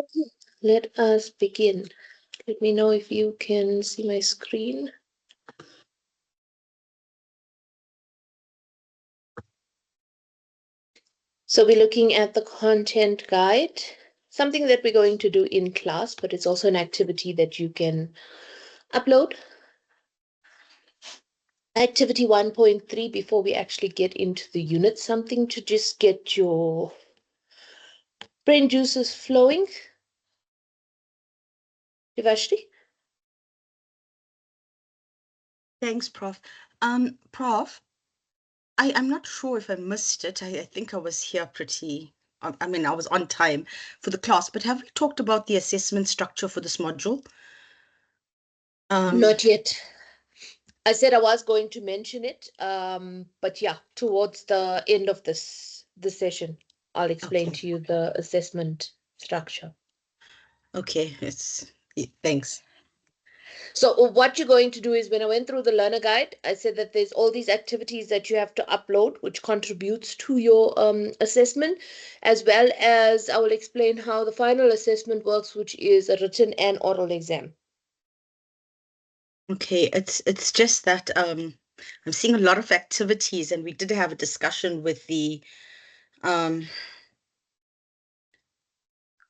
Okay, let us begin. Let me know if you can see my screen. So we're looking at the content guide, something that we're going to do in class, but it's also an activity that you can upload. Activity 1.3, before we actually get into the unit, something to just get your brain juices flowing. Devashti? Thanks, Prof. Prof, I'm not sure if I missed it. I think I was here I was on time for the class, but have we talked about the assessment structure for this module? Not yet. I said I was going to mention it, but yeah, towards the end of this session, I'll explain Okay. to you the assessment structure. Okay, thanks. So what you're going to do is, when I went through the learner guide, I said that there's all these activities that you have to upload, which contributes to your assessment, as well as I will explain how the final assessment works, which is a written and oral exam. Okay, it's just that I'm seeing a lot of activities, and we did have a discussion with the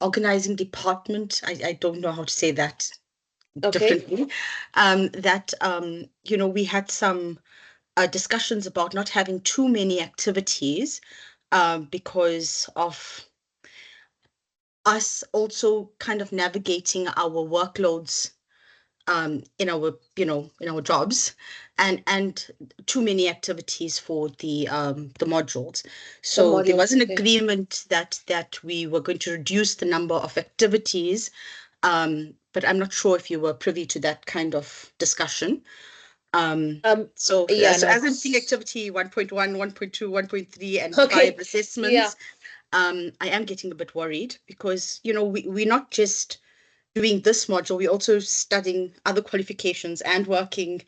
organizing department. I don't know how to say that Okay. differently. That we had some discussions about not having too many activities because of us also kind of navigating our workloads in our in our jobs, and too many activities for the modules. The So there modules. was an Okay. agreement that we were going to reduce the number of activities, but I'm not sure if you were privy to that kind of discussion. Um, Um. so, Yeah. so No. as I'm seeing activity 1.1, 1.2, 1.3, and 5 Okay. Yeah. assessments, I am getting a bit worried because, we're not just doing this module, we're also studying other qualifications and working.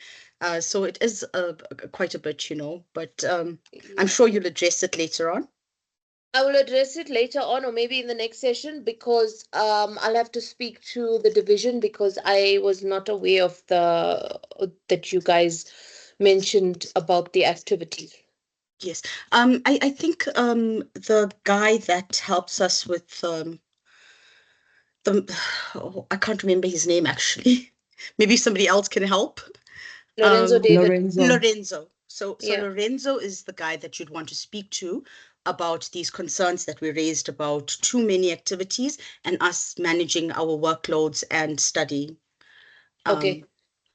So it is quite a bit, but I'm Yeah. sure you'll address it later on. I will address it later on, or maybe in the next session, because I'll have to speak to the division, because I was not aware of the that you guys mentioned about the activities. Yes. I think the guy that helps us with I can't remember his name actually. Maybe somebody else can help. Lorenzo David. Lorenzo. So Yeah. Lorenzo is the guy that you'd want to speak to about these concerns that we raised about too many activities and us managing our workloads and study Okay. um,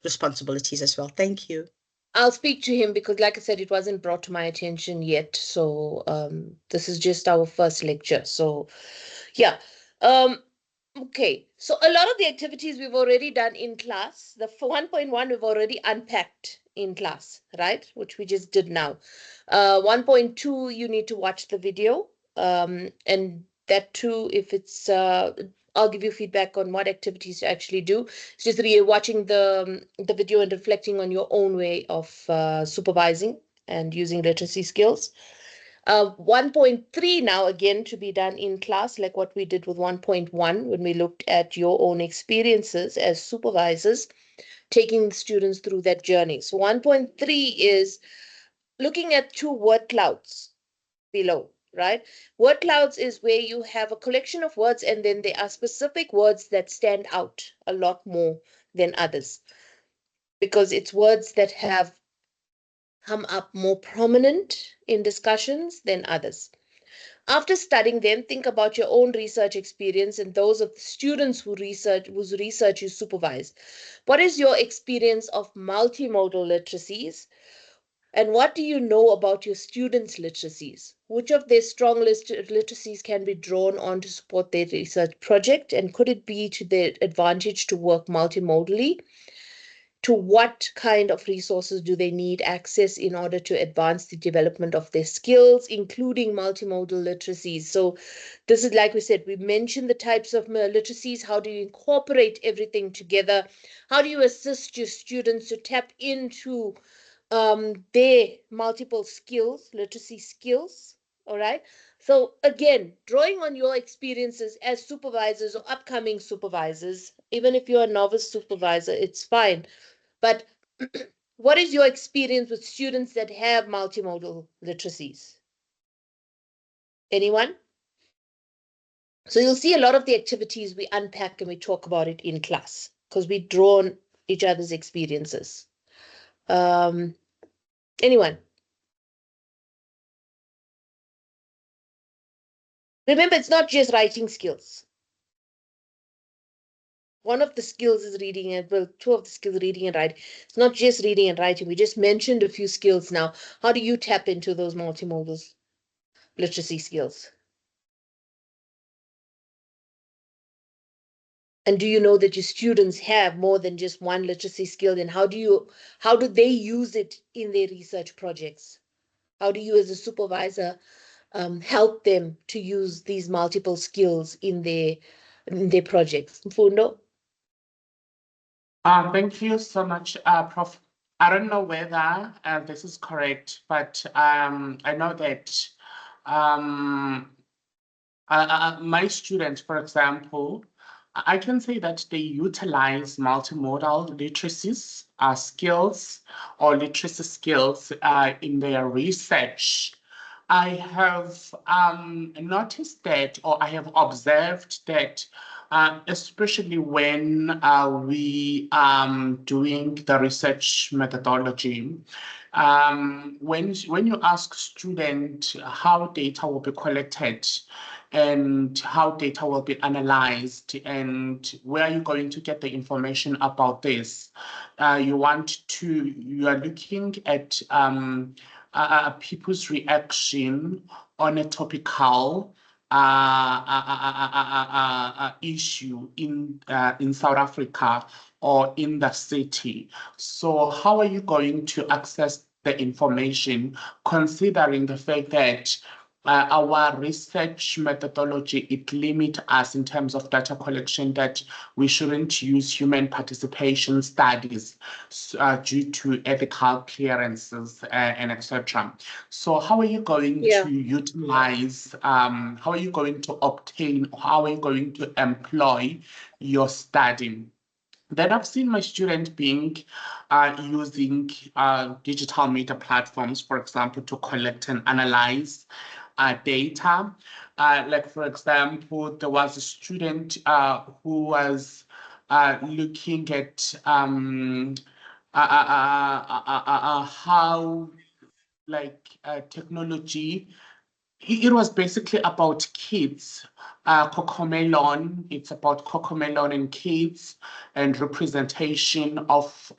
responsibilities as well. Thank you. I'll speak to him, because, like I said, it wasn't brought to my attention yet. So this is just our first lecture. So yeah. Um, okay. So a lot of the activities we've already done in class. The 1.1 we've already unpacked in class, right? Which we just did now. 1.2, you need to watch the video. And that too, if it's I'll give you feedback on what activities to actually do. It's just watching the video and reflecting on your own way of supervising and using literacy skills. 1.3 now, again, to be done in class, like what we did with 1.1 when we looked at your own experiences as supervisors, taking students through that journey. So 1.3 is looking at two word clouds below, right? Word clouds is where you have a collection of words, and then there are specific words that stand out a lot more than others, because it's words that have come up more prominent in discussions than others. After studying them, think about your own research experience and those of the students whose research you supervise. What is your experience of multimodal literacies? And what do you know about your students' literacies? Which of their strong literacies can be drawn on to support their research project? And could it be to their advantage to work multimodally? To what kind of resources do they need access in order to advance the development of their skills, including multimodal literacies? So this is, like we said, we mentioned the types of literacies. How do you incorporate everything together? How do you assist your students to tap into their multiple skills, literacy skills? All right. So again, drawing on your experiences as supervisors or upcoming supervisors, even if you're a novice supervisor, it's fine. But what is your experience with students that have multimodal literacies? Anyone? So you'll see a lot of the activities we unpack and we talk about it in class because we draw on each other's experiences. Um, anyone? Remember, it's not just writing skills. One of the skills is reading and well, two of the skills reading and writing. It's not just reading and writing. We just mentioned a few skills now. How do you tap into those multimodal literacy skills? And do you know that your students have more than just one literacy skill? And how do they use it in their research projects? How do you as a supervisor help them to use these multiple skills in their projects? Mfundo? Thank you so much, Prof. I don't know whether this is correct, but I know that um, my students, for example, I can say that they utilize multimodal literacies skills or literacy skills in their research. I have noticed that, or I have observed that, especially when we doing the research methodology, when you ask student how data will be collected and how data will be analyzed and where are you going to get the information about this, you are looking at people's reaction on a topical issue in South Africa or in the city. So how are you going to access the information, considering the fact that our research methodology, it limits us in terms of data collection, that we shouldn't use human participation studies due to ethical clearances and etc. So how are you going Yeah. to utilize, how are you going to obtain, how are you going to employ your study? Then I've seen my student being using digital media platforms, for example, to collect and analyze data. Like, for example, there was a student who was looking at how technology, it was basically about kids. Cocomelon, it's about Cocomelon and kids and representation of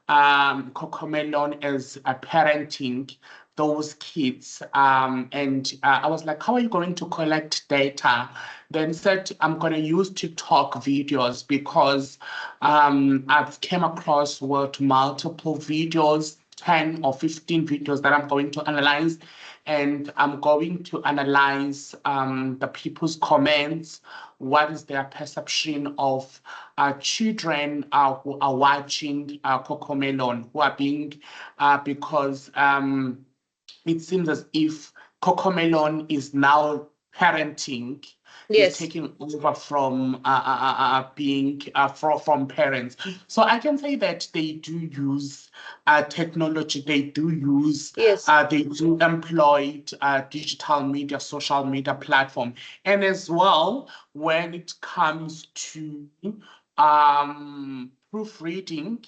Cocomelon as parenting those kids. And I was like, how are you going to collect data? Then said, I'm going to use TikTok videos because I've came across with multiple videos, 10 or 15 videos that I'm going to analyze, and I'm going to analyze the people's comments. What is their perception of children who are watching Cocomelon, who are being, because it seems as if Cocomelon is now parenting, is Yes. taking over from being from parents. So I can say that they do use technology, Yes. they do employ digital media, social media platform. And as well, when it comes to proofreading,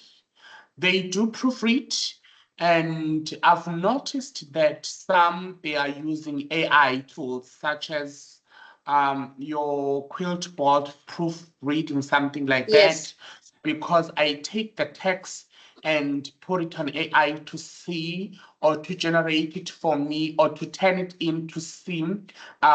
they do proofread, and I've noticed that some they are using AI tools such as your quilt board proofreading, something like that, Yes. because I take the text and put it on AI to see or to generate it for me or to turn it in to see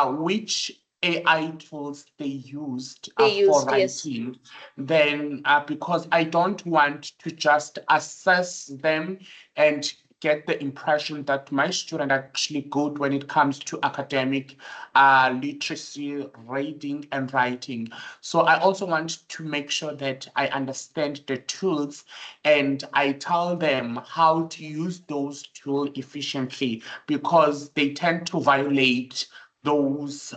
which AI tools they used They for used, yes. writing. Then because I don't want to just assess them and get the impression that my students are actually good when it comes to academic literacy, reading, and writing. So I also want to make sure that I understand the tools and I tell them how to use those tools efficiently because they tend to violate those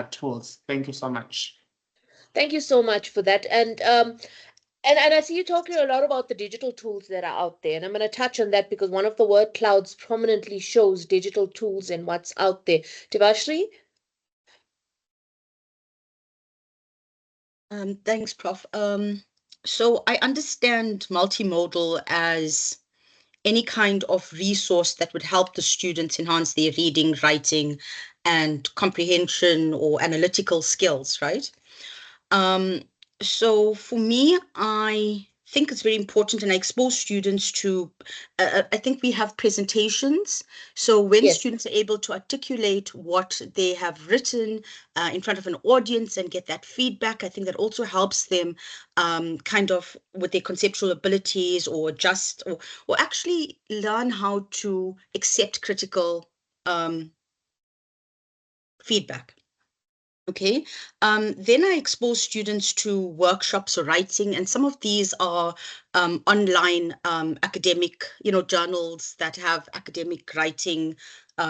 tools. Thank you so much. Thank you so much for that. And I see you talking a lot about the digital tools that are out there, and I'm going to touch on that because one of the word clouds prominently shows digital tools and what's out there. Devashri? Thanks, Prof. So I understand multimodal as any kind of resource that would help the students enhance their reading, writing, and comprehension or analytical skills, right? Um, so for me, I think it's very important, and I expose students to, I think we have presentations. So when Yes. students are able to articulate what they have written in front of an audience and get that feedback, I think that also helps them kind of with their conceptual abilities or just, or actually learn how to accept critical feedback. Okay. Then I expose students to workshops or writing, and some of these are online academic, journals that have academic writing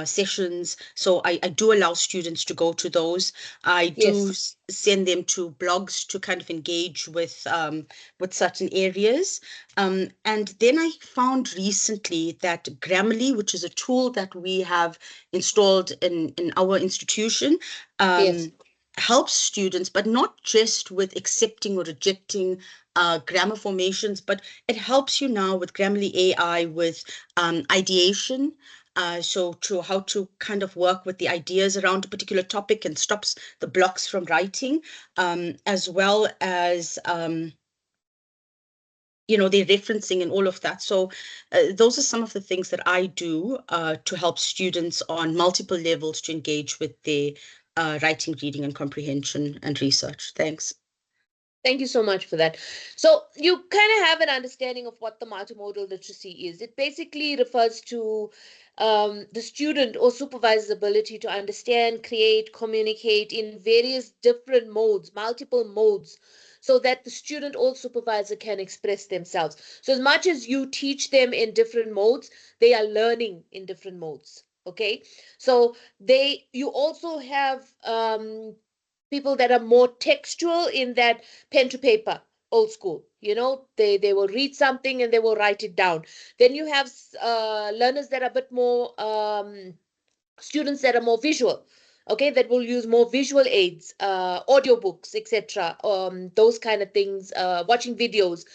sessions. So I do allow students to go to those. I do Yes. send them to blogs to kind of engage with certain areas. And then I found recently that Grammarly, which is a tool that we have installed in our institution, Yes. helps students, but not just with accepting or rejecting grammar formations, but it helps you now with Grammarly AI with ideation. So to how to kind of work with the ideas around a particular topic and stops the blocks from writing, as well as their referencing and all of that. So those are some of the things that I do to help students on multiple levels to engage with their writing, reading, and comprehension and research. Thanks. Thank you so much for that. So you kind of have an understanding of what the multimodal literacy is. It basically refers to the student or supervisor's ability to understand, create, communicate in various different modes, multiple modes, so that the student or supervisor can express themselves. So as much as you teach them in different modes, they are learning in different modes. Okay, so you also have people that are more textual in that pen to paper, old school. They will read something and they will write it down. Then you have learners that are a bit more students that are more visual, okay, that will use more visual aids, audiobooks, etc., those kind of things, watching videos,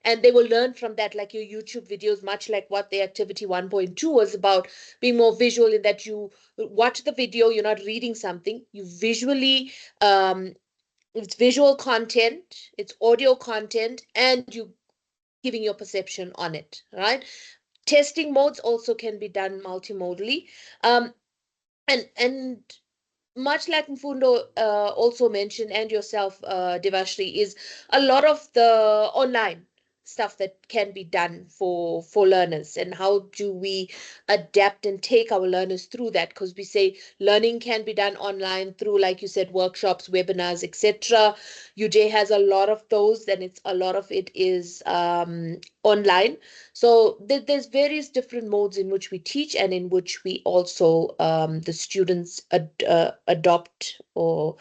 and they will learn from that, like your YouTube videos, much like what the activity 1.2 was about, being more visual in that you watch the video, you're not reading something, you visually, it's visual content, it's audio content, and you giving your perception on it, right? Testing modes also can be done multimodally. And much like Mfundo also mentioned, and yourself, Devashri, is a lot of the online stuff that can be done for learners, and how do we adapt and take our learners through that, because we say learning can be done online through, like you said, workshops, webinars, etc. UJ has a lot of those, and it's a lot of it is online. So there's various different modes in which we teach, and in which we also the students adopt or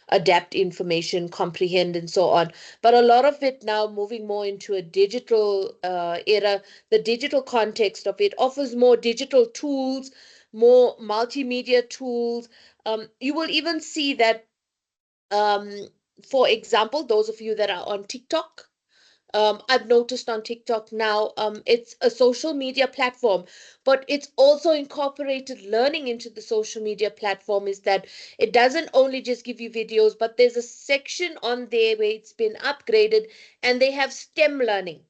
adapt information, comprehend, and so on. But a lot of it now moving more into a digital era. The digital context of it offers more digital tools, more multimedia tools. You will even see that, um, for example, those of you that are on TikTok, I've noticed on TikTok now, it's a social media platform, but it's also incorporated learning into the social media platform. Is that it doesn't only just give you videos, but there's a section on there where it's been upgraded, and they have STEM learning,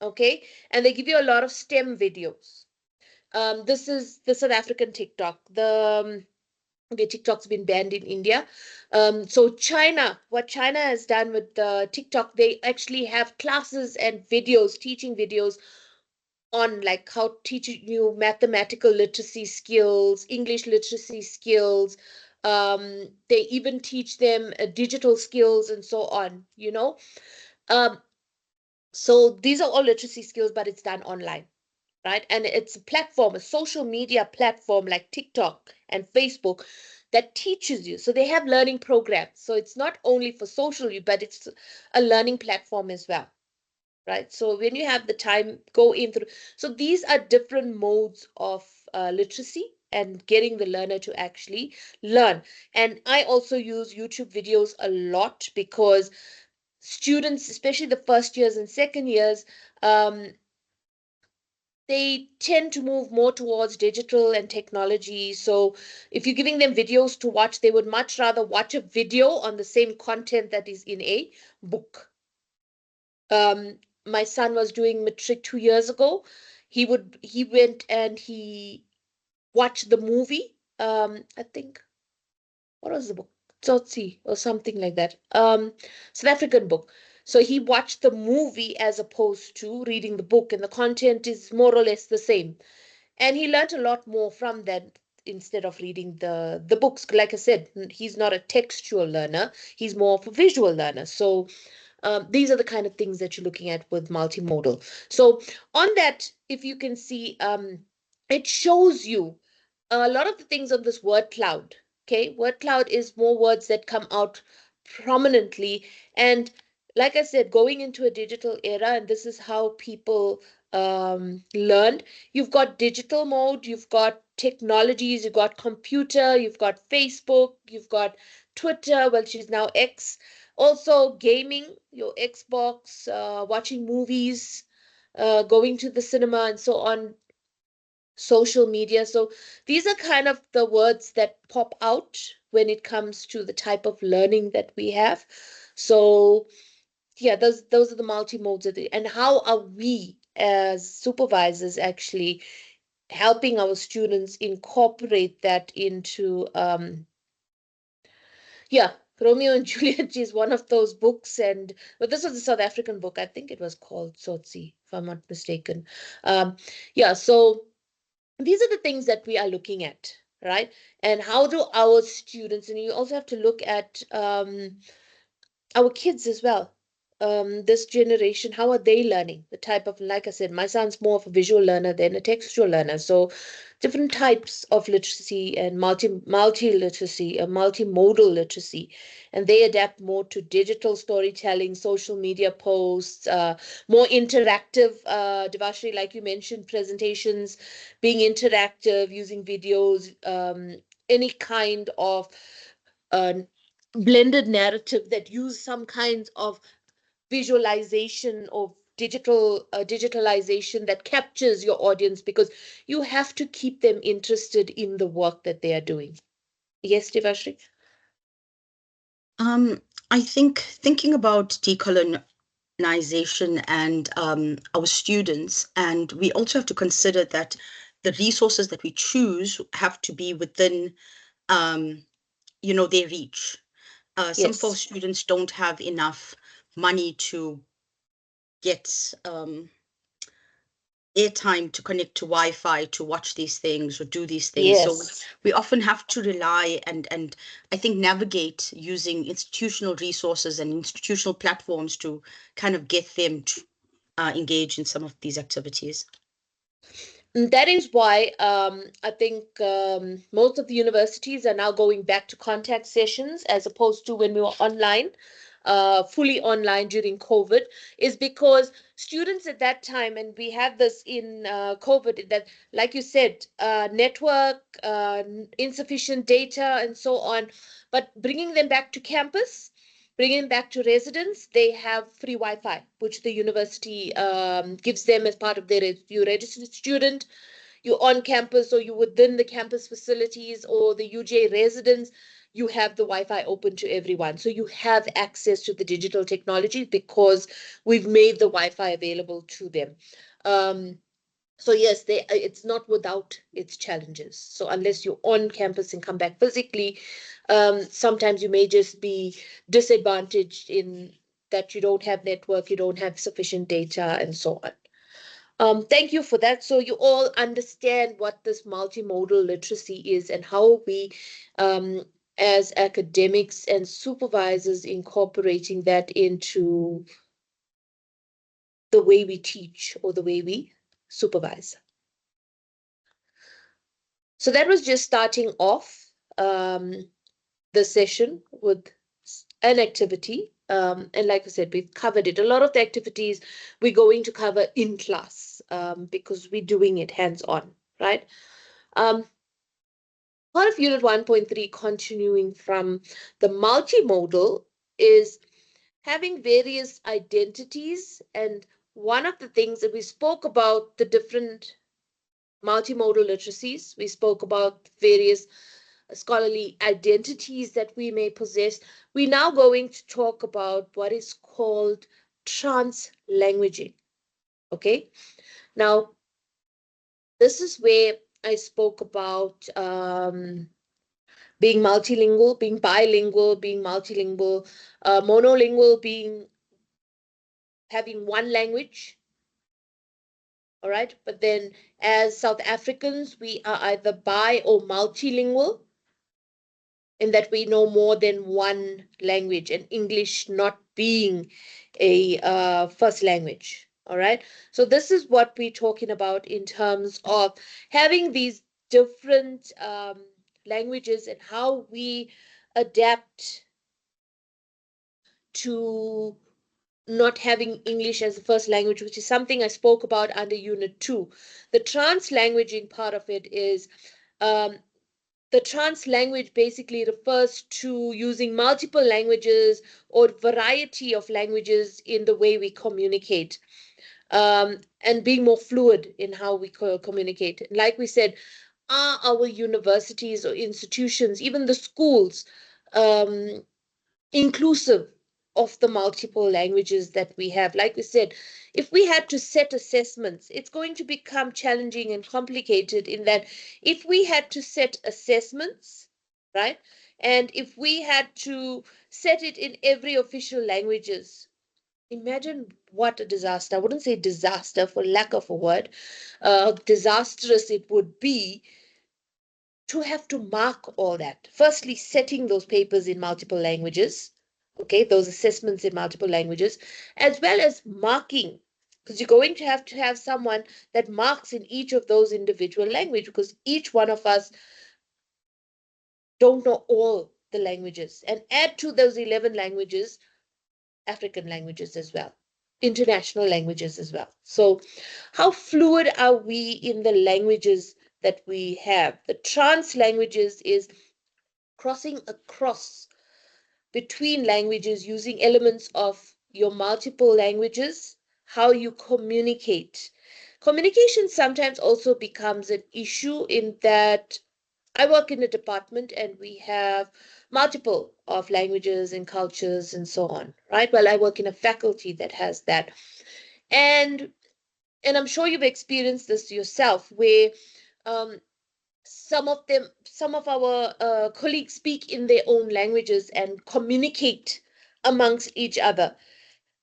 okay? And they give you a lot of STEM videos. This is the South African TikTok. Okay, TikTok's been banned in India. So China, what China has done with TikTok, they actually have classes and videos, teaching videos on like how teaching you mathematical literacy skills, English literacy skills. They even teach them digital skills and so on, you know. Um, so these are all literacy skills, but it's done online, right? And it's a platform, a social media platform like TikTok and Facebook that teaches you. So they have learning programs. So it's not only for social, but it's a learning platform as well, right? So when you have the time, go in through. So these are different modes of literacy and getting the learner to actually learn. And I also use YouTube videos a lot because students, especially the first years and second years, they tend to move more towards digital and technology. So if you're giving them videos to watch, they would much rather watch a video on the same content that is in a book. My son was doing matric 2 years ago. He went and he watched the movie. I think, what was the book? Tsotsi or something like that. South African book. So he watched the movie as opposed to reading the book, and the content is more or less the same. And he learned a lot more from that instead of reading the books. Like I said, he's not a textual learner, he's more of a visual learner. So these are the kind of things that you're looking at with multimodal. So on that, if you can see, it shows you a lot of the things on this word cloud. Okay, word cloud is more words that come out prominently. And like I said, going into a digital era, and this is how people learned. You've got digital mode, you've got technologies, you've got computer, you've got Facebook, you've got Twitter, well, she's now X. Also, gaming, your Xbox, watching movies, going to the cinema, and so on, social media. So these are kind of the words that pop out when it comes to the type of learning that we have. So yeah, those are the multi-modes of the, and how are we as supervisors actually helping our students incorporate that into yeah, Romeo and Juliet is one of those books, and but this was a South African book. I think it was called Tsotsi, if I'm not mistaken. Yeah, so these are the things that we are looking at, right? And how do our students, and you also have to look at our kids as well. This generation, how are they learning? The type of, like I said, my son's more of a visual learner than a textual learner. So different types of literacy and multi literacy, a multimodal literacy, and they adapt more to digital storytelling, social media posts, more interactive. Devashri, like you mentioned, presentations, being interactive, using videos, any kind of uh, blended narrative that use some kinds of visualization of digitalization that captures your audience, because you have to keep them interested in the work that they are doing. Yes, Devashri? I think thinking about decolonization and our students, and we also have to consider that the resources that we choose have to be within, their reach. Some of our Yes. students don't have enough money to get airtime to connect to Wi-Fi to watch these things or do these things. So Yes. we often have to rely and I think navigate using institutional resources and institutional platforms to kind of get them to engage in some of these activities. That is why I think most of the universities are now going back to contact sessions as opposed to when we were online, fully online during COVID, is because students at that time, and we had this in COVID, that, like you said, network, insufficient data, and so on. But bringing them back to campus, bringing back to residence, they have free Wi-Fi, which the university gives them as part of their, you registered student, you're on campus or you're within the campus facilities or the UJ residence, you have the Wi-Fi open to everyone. So you have access to the digital technology because we've made the Wi-Fi available to them. Um, so yes, it's not without its challenges. So unless you're on campus and come back physically, sometimes you may just be disadvantaged in that you don't have network, you don't have sufficient data, and so on. Thank you for that. So you all understand what this multimodal literacy is and how we, um, as academics and supervisors, incorporating that into the way we teach or the way we supervise. So that was just starting off the session with an activity. And like I said, we've covered it. A lot of the activities we're going to cover in class because we're doing it hands on, right? Um, Part of Unit 1.3, continuing from the multimodal, is having various identities. And one of the things that we spoke about, the different multimodal literacies, we spoke about various scholarly identities that we may possess. We're now going to talk about what is called translanguaging. Okay, now this is where I spoke about being multilingual, being bilingual, being multilingual, monolingual, being having one language. All right, but then as South Africans, we are either bi or multilingual, in that we know more than one language, and English not being a first language. All right. So this is what we're talking about in terms of having these different languages and how we adapt to not having English as the first language, which is something I spoke about under Unit 2. The translanguaging part of it is um, the trans language basically refers to using multiple languages or variety of languages in the way we communicate, and being more fluid in how we communicate. Like we said, are our universities or institutions, even the schools, um, inclusive of the multiple languages that we have? Like we said, if we had to set assessments, it's going to become challenging and complicated in that if we had to set assessments, right? And if we had to set it in every official languages, imagine what a disaster. I wouldn't say disaster for lack of a word, disastrous it would be to have to mark all that. Firstly, setting those papers in multiple languages, okay, those assessments in multiple languages, as well as marking, because you're going to have someone that marks in each of those individual language, because each one of us don't know all the languages. And add to those 11 languages, African languages as well, international languages as well. So how fluid are we in the languages that we have? The trans languages is crossing across between languages using elements of your multiple languages, how you communicate. Communication sometimes also becomes an issue in that I work in a department and we have multiple of languages and cultures and so on, right? Well, I work in a faculty that has that. And and I'm sure you've experienced this yourself where um, some of our colleagues speak in their own languages and communicate amongst each other.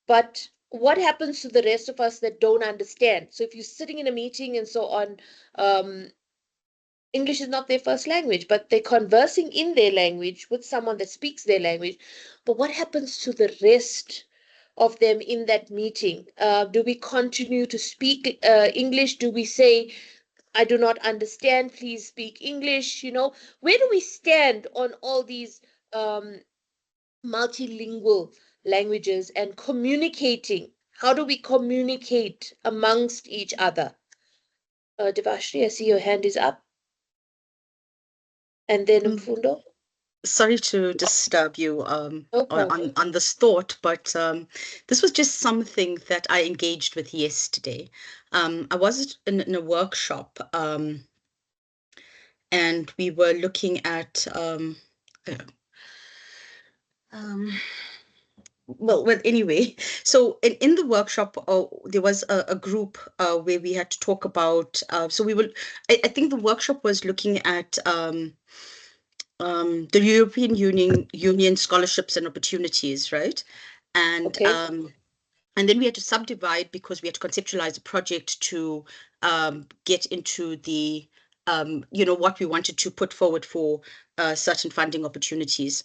But what happens to the rest of us that don't understand? So if you're sitting in a meeting and so on, um, English is not their first language, but they're conversing in their language with someone that speaks their language. But what happens to the rest of them in that meeting? Do we continue to speak English? Do we say, I do not understand, please speak English? You know, where do we stand on all these um, multilingual languages and communicating? How do we communicate amongst each other? Devashri, I see your hand is up. And then Mm, Mfundo. Sorry to disturb you No problem. on this thought, but this was just something that I engaged with yesterday. I was in a workshop, and we were looking at uh, um, well, anyway, so in the workshop, there was a group where we had to talk about. So we will. I think the workshop was looking at the European Union scholarships and opportunities, right? And Okay. And then we had to subdivide because we had to conceptualize a project to get into the, what we wanted to put forward for certain funding opportunities.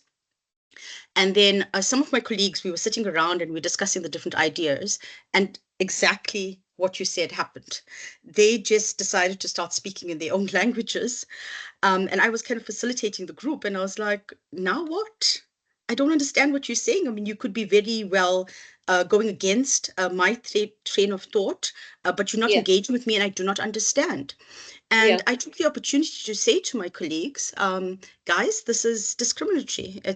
And then some of my colleagues, we were sitting around and we were discussing the different ideas, and exactly what you said happened. They just decided to start speaking in their own languages. And I was kind of facilitating the group, and I was like, now what? I don't understand what you're saying. I mean, you could be very well going against my train of thought, but you're not Yeah. engaging with me, and I do not understand. And Yeah. I took the opportunity to say to my colleagues, guys, this is discriminatory. I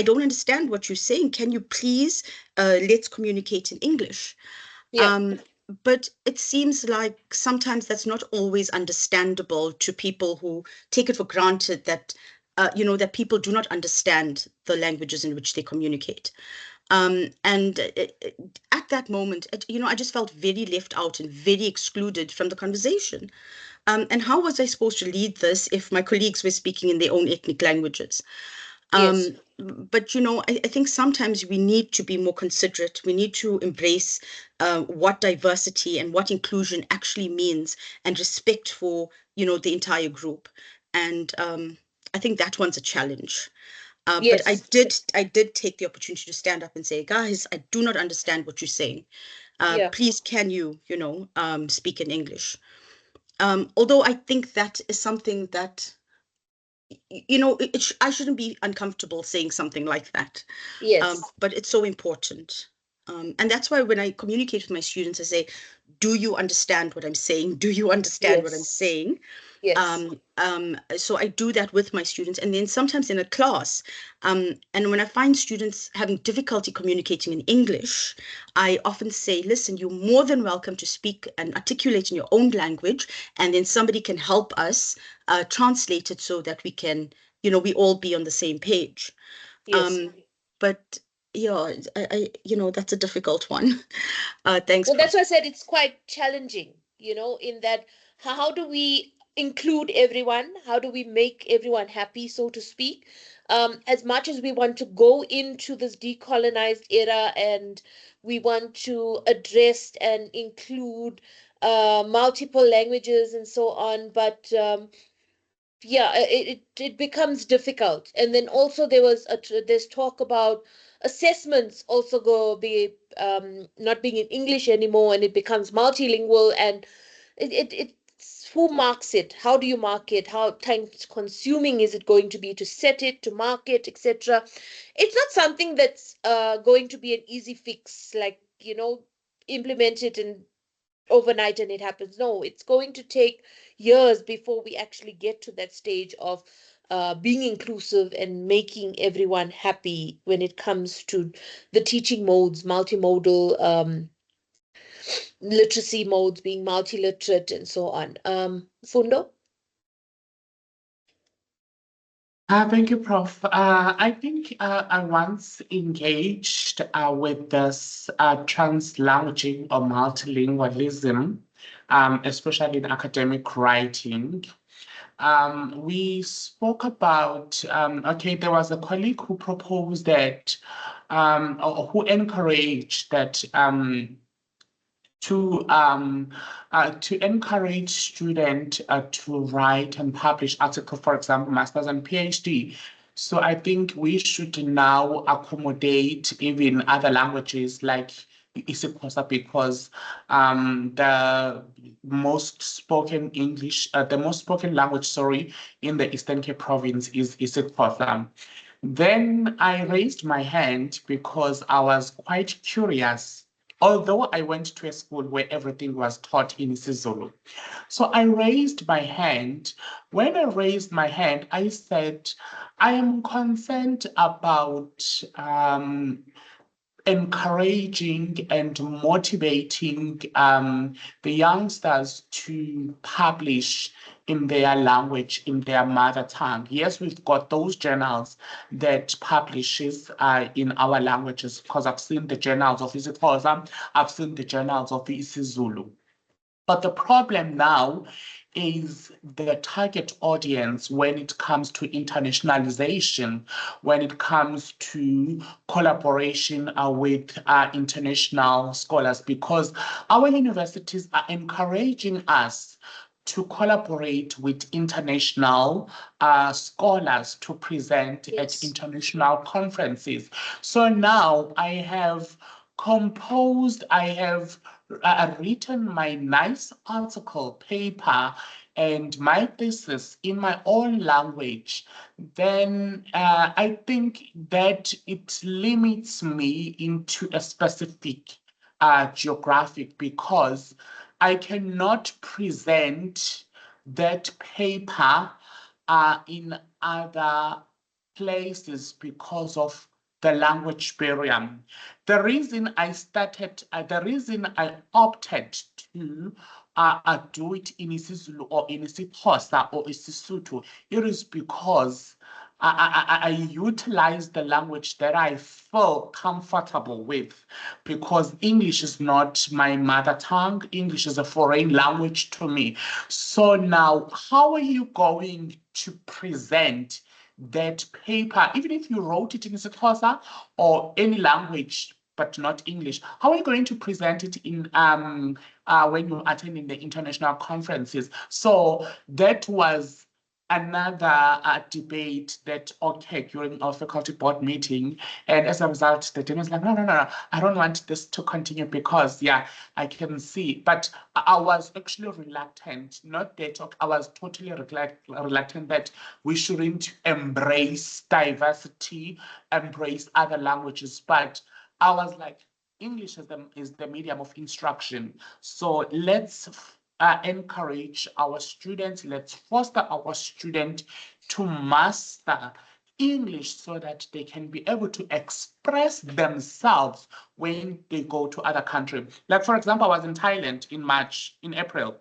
don't understand what you're saying. Can you please let's communicate in English? Yeah. Um, but it seems like sometimes that's not always understandable to people who take it for granted that, that people do not understand the languages in which they communicate. And at that moment, I just felt very left out and very excluded from the conversation. And how was I supposed to lead this if my colleagues were speaking in their own ethnic languages? Yes. But I think sometimes we need to be more considerate. We need to embrace what diversity and what inclusion actually means, and respect for the entire group. And I think that one's a challenge. But Yes. I did take the opportunity to stand up and say, guys, I do not understand what you're saying. Yeah. Please, can you, speak in English? Although I think that is something that, I shouldn't be uncomfortable saying something like that. Yes. But it's so important. And that's why when I communicate with my students, I say, do you understand what I'm saying? Do you understand what I'm Yes. saying? Yes. So I do that with my students, and then sometimes in a class, and when I find students having difficulty communicating in English, I often say, listen, you're more than welcome to speak and articulate in your own language, and then somebody can help us translate it so that we can, we all be on the same page. Yes. Um, but yeah, that's a difficult one. Thanks, Well, Prof. that's why I said it's quite challenging, in that how do we include everyone? How do we make everyone happy, so to speak? As much as we want to go into this decolonized era and we want to address and include multiple languages and so on, but yeah, it becomes difficult. And then also there's talk about assessments also go be not being in English anymore, and it becomes multilingual. And it's who marks it? How do you mark it? How time consuming is it going to be to set it, to mark it, etc.? It's not something that's going to be an easy fix, like, implement it and overnight and it happens. No, it's going to take years before we actually get to that stage of being inclusive and making everyone happy when it comes to the teaching modes, multimodal literacy modes, being multiliterate and so on. Fundo? Thank you, Prof. I think I once engaged with this translanguaging or multilingualism, especially in academic writing. We spoke about, okay, there was a colleague who proposed that, or who encouraged that to encourage students to write and publish articles, for example, masters and PhD. So I think we should now accommodate even other languages like isiXhosa, because the most spoken language, sorry, in the Eastern Cape province is isiXhosa. Then I raised my hand because I was quite curious, although I went to a school where everything was taught in isiZulu. So I raised my hand. When I raised my hand, I said, I am concerned about encouraging and motivating the youngsters to publish in their language, in their mother tongue. Yes, we've got those journals that publishes in our languages, because I've seen the journals of isiXhosa, I've seen the journals of isiZulu. But the problem now is the target audience when it comes to internationalization, when it comes to collaboration with international scholars, because our universities are encouraging us to collaborate with international scholars to present at Yes. international conferences. So now I have composed, I have written my nice article paper and my thesis in my own language, then I think that it limits me into a specific geographic, because I cannot present that paper in other places because of the language barrier. The reason I opted to do it in isiZulu or in isiXhosa or isiSotho, it is because I utilize the language that I feel comfortable with, because English is not my mother tongue. English is a foreign language to me. So now, how are you going to present that paper, even if you wrote it in isiXhosa or any language but not English? How are you going to present it in when you're attending the international conferences? So that was another debate that occurred during our faculty board meeting. And as a result, the dean was like, no, no, no, no, I don't want this to continue because, yeah, I can see. But I was actually reluctant, not that I was totally reluctant that we shouldn't embrace diversity, embrace other languages. But I was like, English is the medium of instruction. So let's encourage our students, let's foster our students to master English so that they can be able to express themselves when they go to other countries. Like, for example, I was in Thailand in April.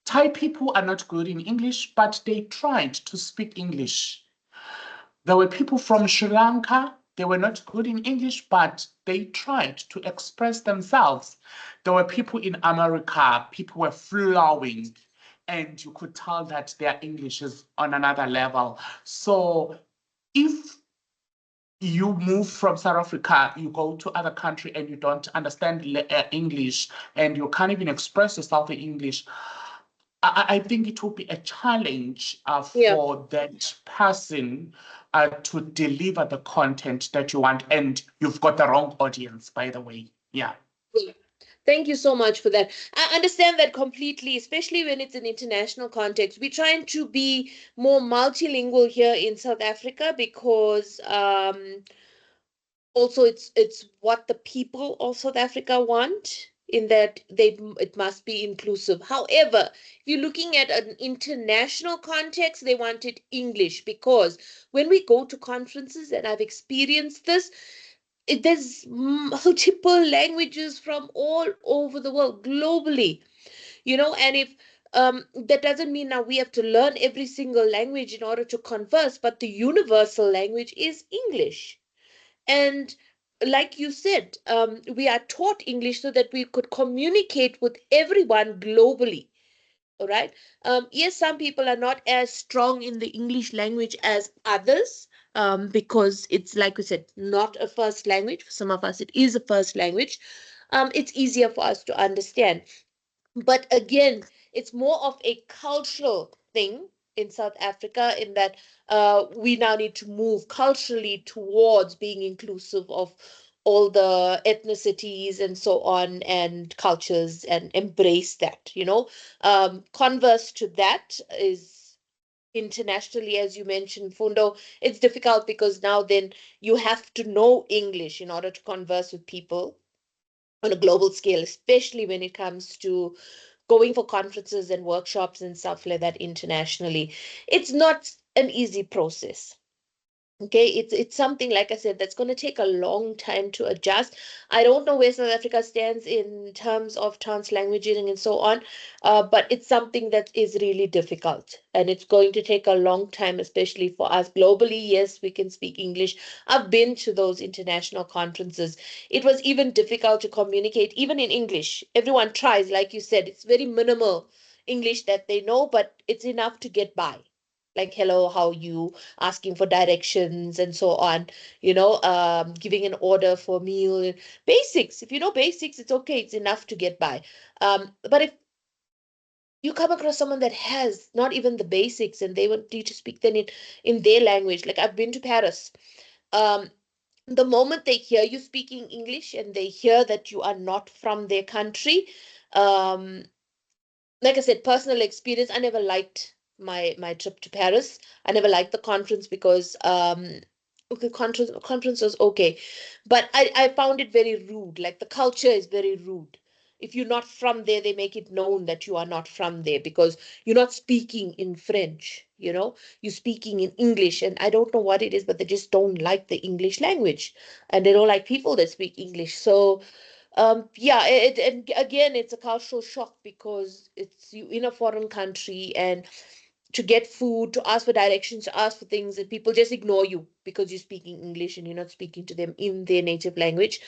Thai people are not good in English, but they tried to speak English. There were people from Sri Lanka. They were not good in English, but they tried to express themselves. There were people in America. People were flowing, and you could tell that their English is on another level. So if you move from South Africa, you go to other country and you don't understand English, and you can't even express yourself in English, I think it will be a challenge Yeah. for that person to deliver the content that you want. And you've got the wrong audience, by the way. Yeah. Yeah. Thank you so much for that. I understand that completely, especially when it's an international context. We're trying to be more multilingual here in South Africa because also it's what the people of South Africa want, in that it must be inclusive. However, if you're looking at an international context, they want it English, because when we go to conferences, and I've experienced this, there's multiple languages from all over the world globally, and if that doesn't mean now we have to learn every single language in order to converse, but the universal language is English. And like you said, we are taught English so that we could communicate with everyone globally. All right. Yes, some people are not as strong in the English language as others, because it's, like we said, not a first language. For some of us, it is a first language. It's easier for us to understand. But again, it's more of a cultural thing in South Africa, in that we now need to move culturally towards being inclusive of all the ethnicities and so on, and cultures, and embrace that. Converse to that is internationally, as you mentioned, Fundo, it's difficult, because now then you have to know English in order to converse with people on a global scale, especially when it comes to going for conferences and workshops and stuff like that internationally. It's not an easy process. Okay, it's something, like I said, that's going to take a long time to adjust. I don't know where South Africa stands in terms of translanguaging and so on, but it's something that is really difficult, and it's going to take a long time, especially for us globally. Yes, we can speak English. I've been to those international conferences. It was even difficult to communicate, even in English. Everyone tries, like you said, it's very minimal English that they know, but it's enough to get by. Like, hello, how you, asking for directions and so on, giving an order for a meal, basics. If you know basics, it's okay, it's enough to get by. But if you come across someone that has not even the basics and they want you to speak then in their language, like I've been to Paris. um, the moment they hear you speaking English and they hear that you are not from their country, um, like I said, personal experience, I never liked my trip to Paris. I never liked the conference because okay, conference was okay, but I found it very rude. Like the culture is very rude. If you're not from there, they make it known that you are not from there because you're not speaking in French, you're speaking in English. And I don't know what it is, but they just don't like the English language and they don't like people that speak English. So yeah, and again, it's a cultural shock because it's you in a foreign country, and to get food, to ask for directions, to ask for things, and people just ignore you because you're speaking English and you're not speaking to them in their native language.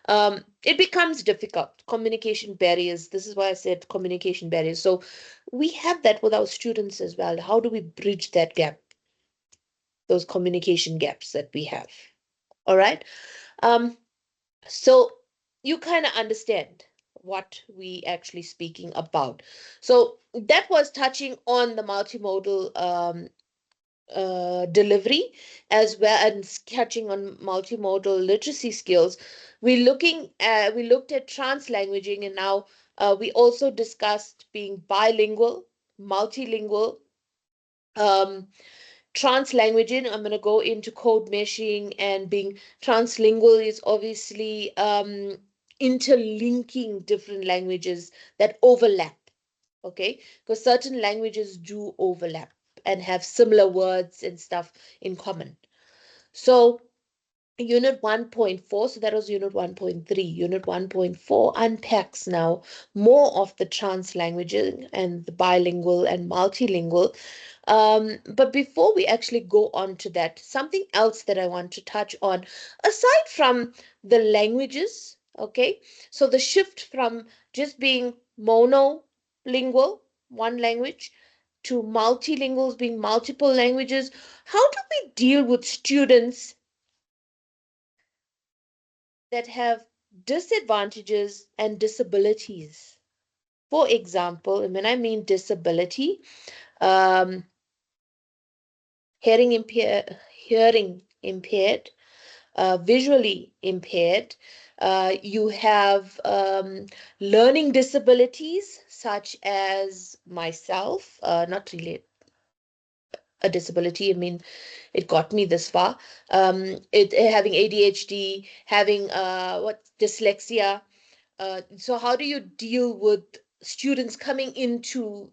It becomes difficult. Communication barriers. This is why I said communication barriers. So we have that with our students as well. How do we bridge that gap, those communication gaps that we have? All right. Um, so you kind of understand what we actually speaking about. So that was touching on the multimodal delivery as well, and touching on multimodal literacy skills. We looked at translanguaging, and now we also discussed being bilingual, multilingual, um, translanguaging. I'm going to go into code meshing, and being translingual is obviously interlinking different languages that overlap. Okay, because certain languages do overlap and have similar words and stuff in common. So Unit 1.4, so that was Unit 1.3. Unit 1.4 unpacks now more of the translanguaging and the bilingual and multilingual. But before we actually go on to that, something else that I want to touch on, aside from the languages, okay, so the shift from just being monolingual, one language, to multilinguals being multiple languages, how do we deal with students that have disadvantages and disabilities? For example, and when I mean disability, um, hearing impaired, visually impaired. You have learning disabilities, such as myself, not really a disability. I mean, it got me this far. It having ADHD, having what dyslexia. So how do you deal with students coming into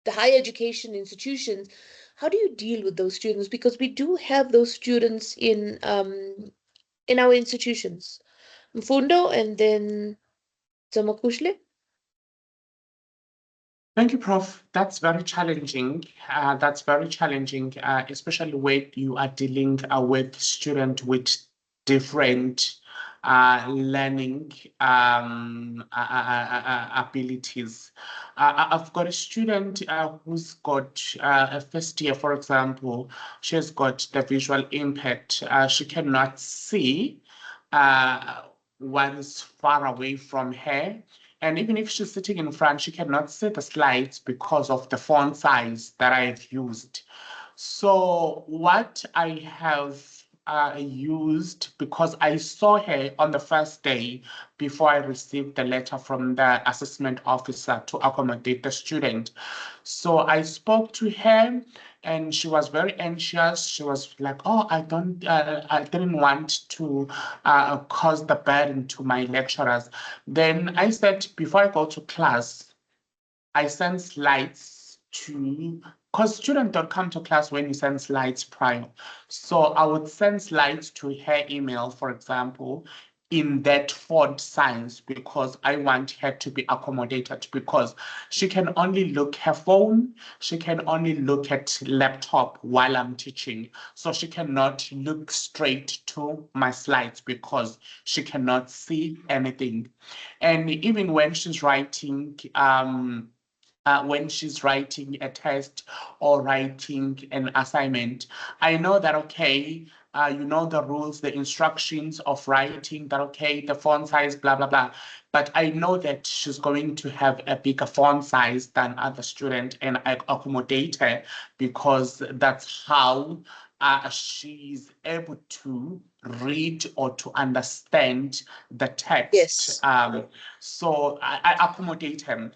the higher education institutions? How do you deal with those students? Because we do have those students in our institutions. Mfundo and then Zamakushle. Thank you, Prof. That's very challenging. That's very challenging, especially when you are dealing with students with different learning abilities. I've got a student who's got a first year, for example. She has got the visual impact. She cannot see uh, what is far away from her. And even if she's sitting in front, she cannot see the slides because of the font size that I've used. So what I have used, because I saw her on the first day before I received the letter from the assessment officer to accommodate the student. So I spoke to her and she was very anxious. She was like, "Oh, I didn't want to cause the burden to my lecturers." Then I said, before I go to class, I send slides to because students don't come to class when you send slides prior. So I would send slides to her email, for example, in that font size because I want her to be accommodated because she can only look her phone, she can only look at laptop while I'm teaching. So she cannot look straight to my slides because she cannot see anything. And even when she's writing a test or writing an assignment, I know that, okay, you know the rules, the instructions of writing, that, okay, the font size, blah, blah, blah. But I know that she's going to have a bigger font size than other student, and I accommodate her because that's how she's able to read or to understand the text. Yes. So I accommodate him.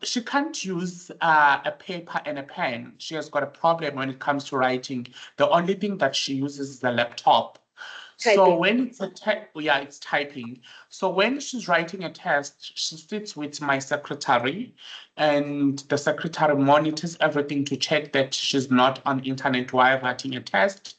She can't use a paper and a pen. She has got a problem when it comes to writing. The only thing that she uses is the laptop. So Typing. when yeah, it's typing. So when she's writing a test, she sits with my secretary, and the secretary monitors everything to check that she's not on internet while writing a test.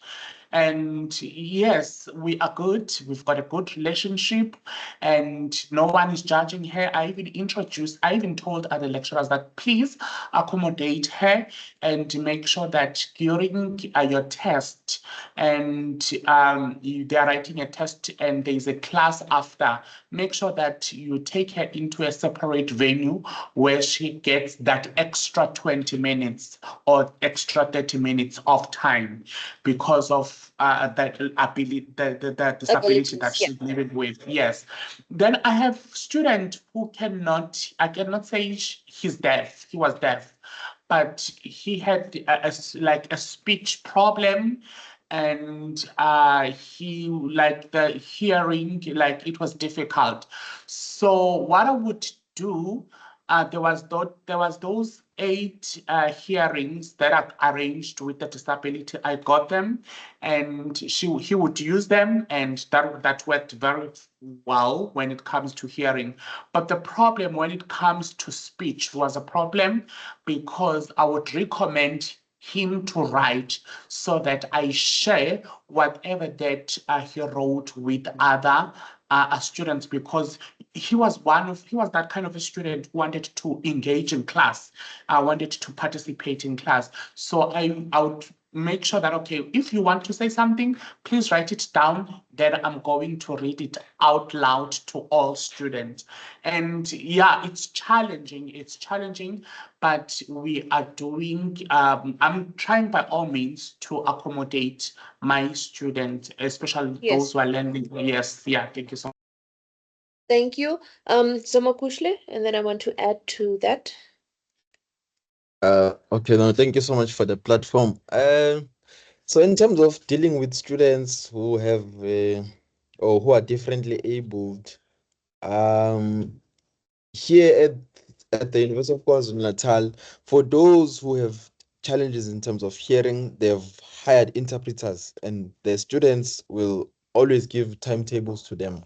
And yes, we are good. We've got a good relationship, and no one is judging her. I even told other lecturers that please accommodate her and make sure that during your test and they are writing a test and there's a class after, make sure that you take her into a separate venue where she gets that extra 20 minutes or extra 30 minutes of time because of that ability, the disability that Abilities. Yeah. she's living with. Yes. Then I have student who cannot, I cannot say he's deaf. He was deaf, but he had like a speech problem, and he, like, the hearing, like, it was difficult. So what I would do, there was those 8 hearings that are arranged with the disability. I got them, and he would use them, and that worked very well when it comes to hearing. But the problem when it comes to speech was a problem because I would recommend him to write so that I share whatever that he wrote with other students, because he was that kind of a student who wanted to engage in class, wanted to participate in class. So I would make sure that, okay, if you want to say something, please write it down. Then I'm going to read it out loud to all students. And yeah, it's challenging. It's challenging, but we are doing, I'm trying by all means to accommodate my students, especially those Yes. who are learning. Yes, yeah, thank you so much. Thank you. Zamakushle, and then I want to add to that. Okay, now thank you so much for the platform. So in terms of dealing with students who have or who are differently abled, um, here at the University of KwaZulu-Natal, for those who have challenges in terms of hearing, they've hired interpreters, and the students will always give timetables to them.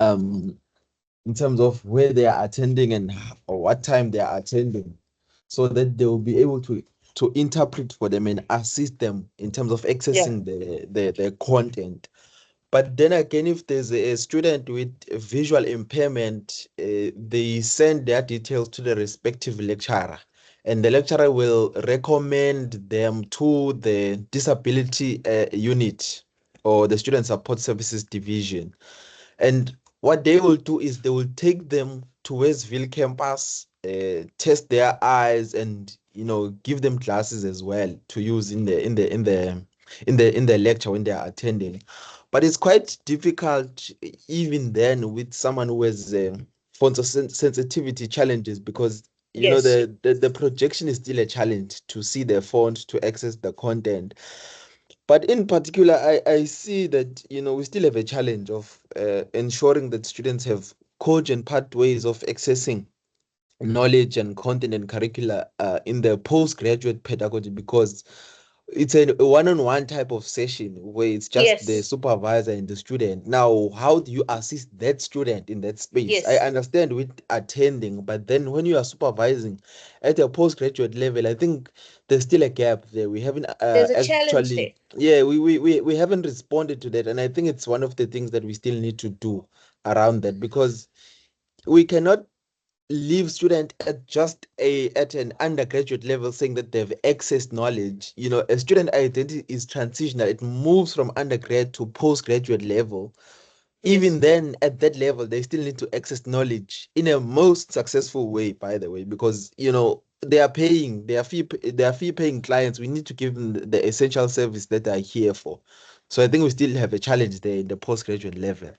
In terms of where they are attending and or what time they are attending, so that they will be able to interpret for them and assist them in terms of Yeah. accessing the content. But then again, if there's a student with a visual impairment, they send their details to the respective lecturer, and the lecturer will recommend them to the disability unit or the student support services division. And what they will do is they will take them to Westville campus, test their eyes, and give them classes as well to use in the lecture when they are attending. But it's quite difficult even then with someone who has sensitivity challenges, because Yes. the projection is still a challenge to see the font, to access the content. But in particular, I see that we still have a challenge of ensuring that students have cogent pathways of accessing knowledge and content and curricula in the postgraduate pedagogy, because it's a one-on-one type of session where it's just the Yes, supervisor and the student. Now, how do you assist that student in that space? I yes. understand with attending, but then when you are supervising at a postgraduate level, I think there's still a gap there. We haven't There's a challenge actually, there. yeah, we haven't responded to that, and I think it's one of the things that we still need to do around that, because we cannot leave student at just at an undergraduate level saying that they've accessed knowledge. A student identity is transitional. It moves from undergrad to postgraduate level. Yes. Even then, at that level, they still need to access knowledge in a most successful way, by the way, because they are fee paying clients. We need to give them the essential service that they are here for. So I think we still have a challenge there in the postgraduate level.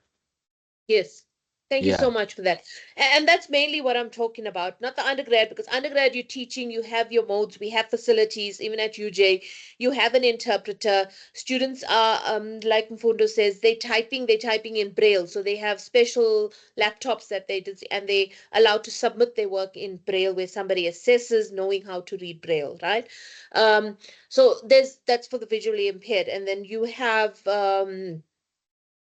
Yes. Thank you Yeah. so much for that. And that's mainly what I'm talking about, not the undergrad, because undergrad you're teaching, you have your modes, we have facilities, even at UJ, you have an interpreter. Students are, like Mfundo says, they're typing in Braille. So they have special laptops that they did, and they allowed to submit their work in Braille where somebody assesses knowing how to read Braille, right? So that's for the visually impaired. And then you have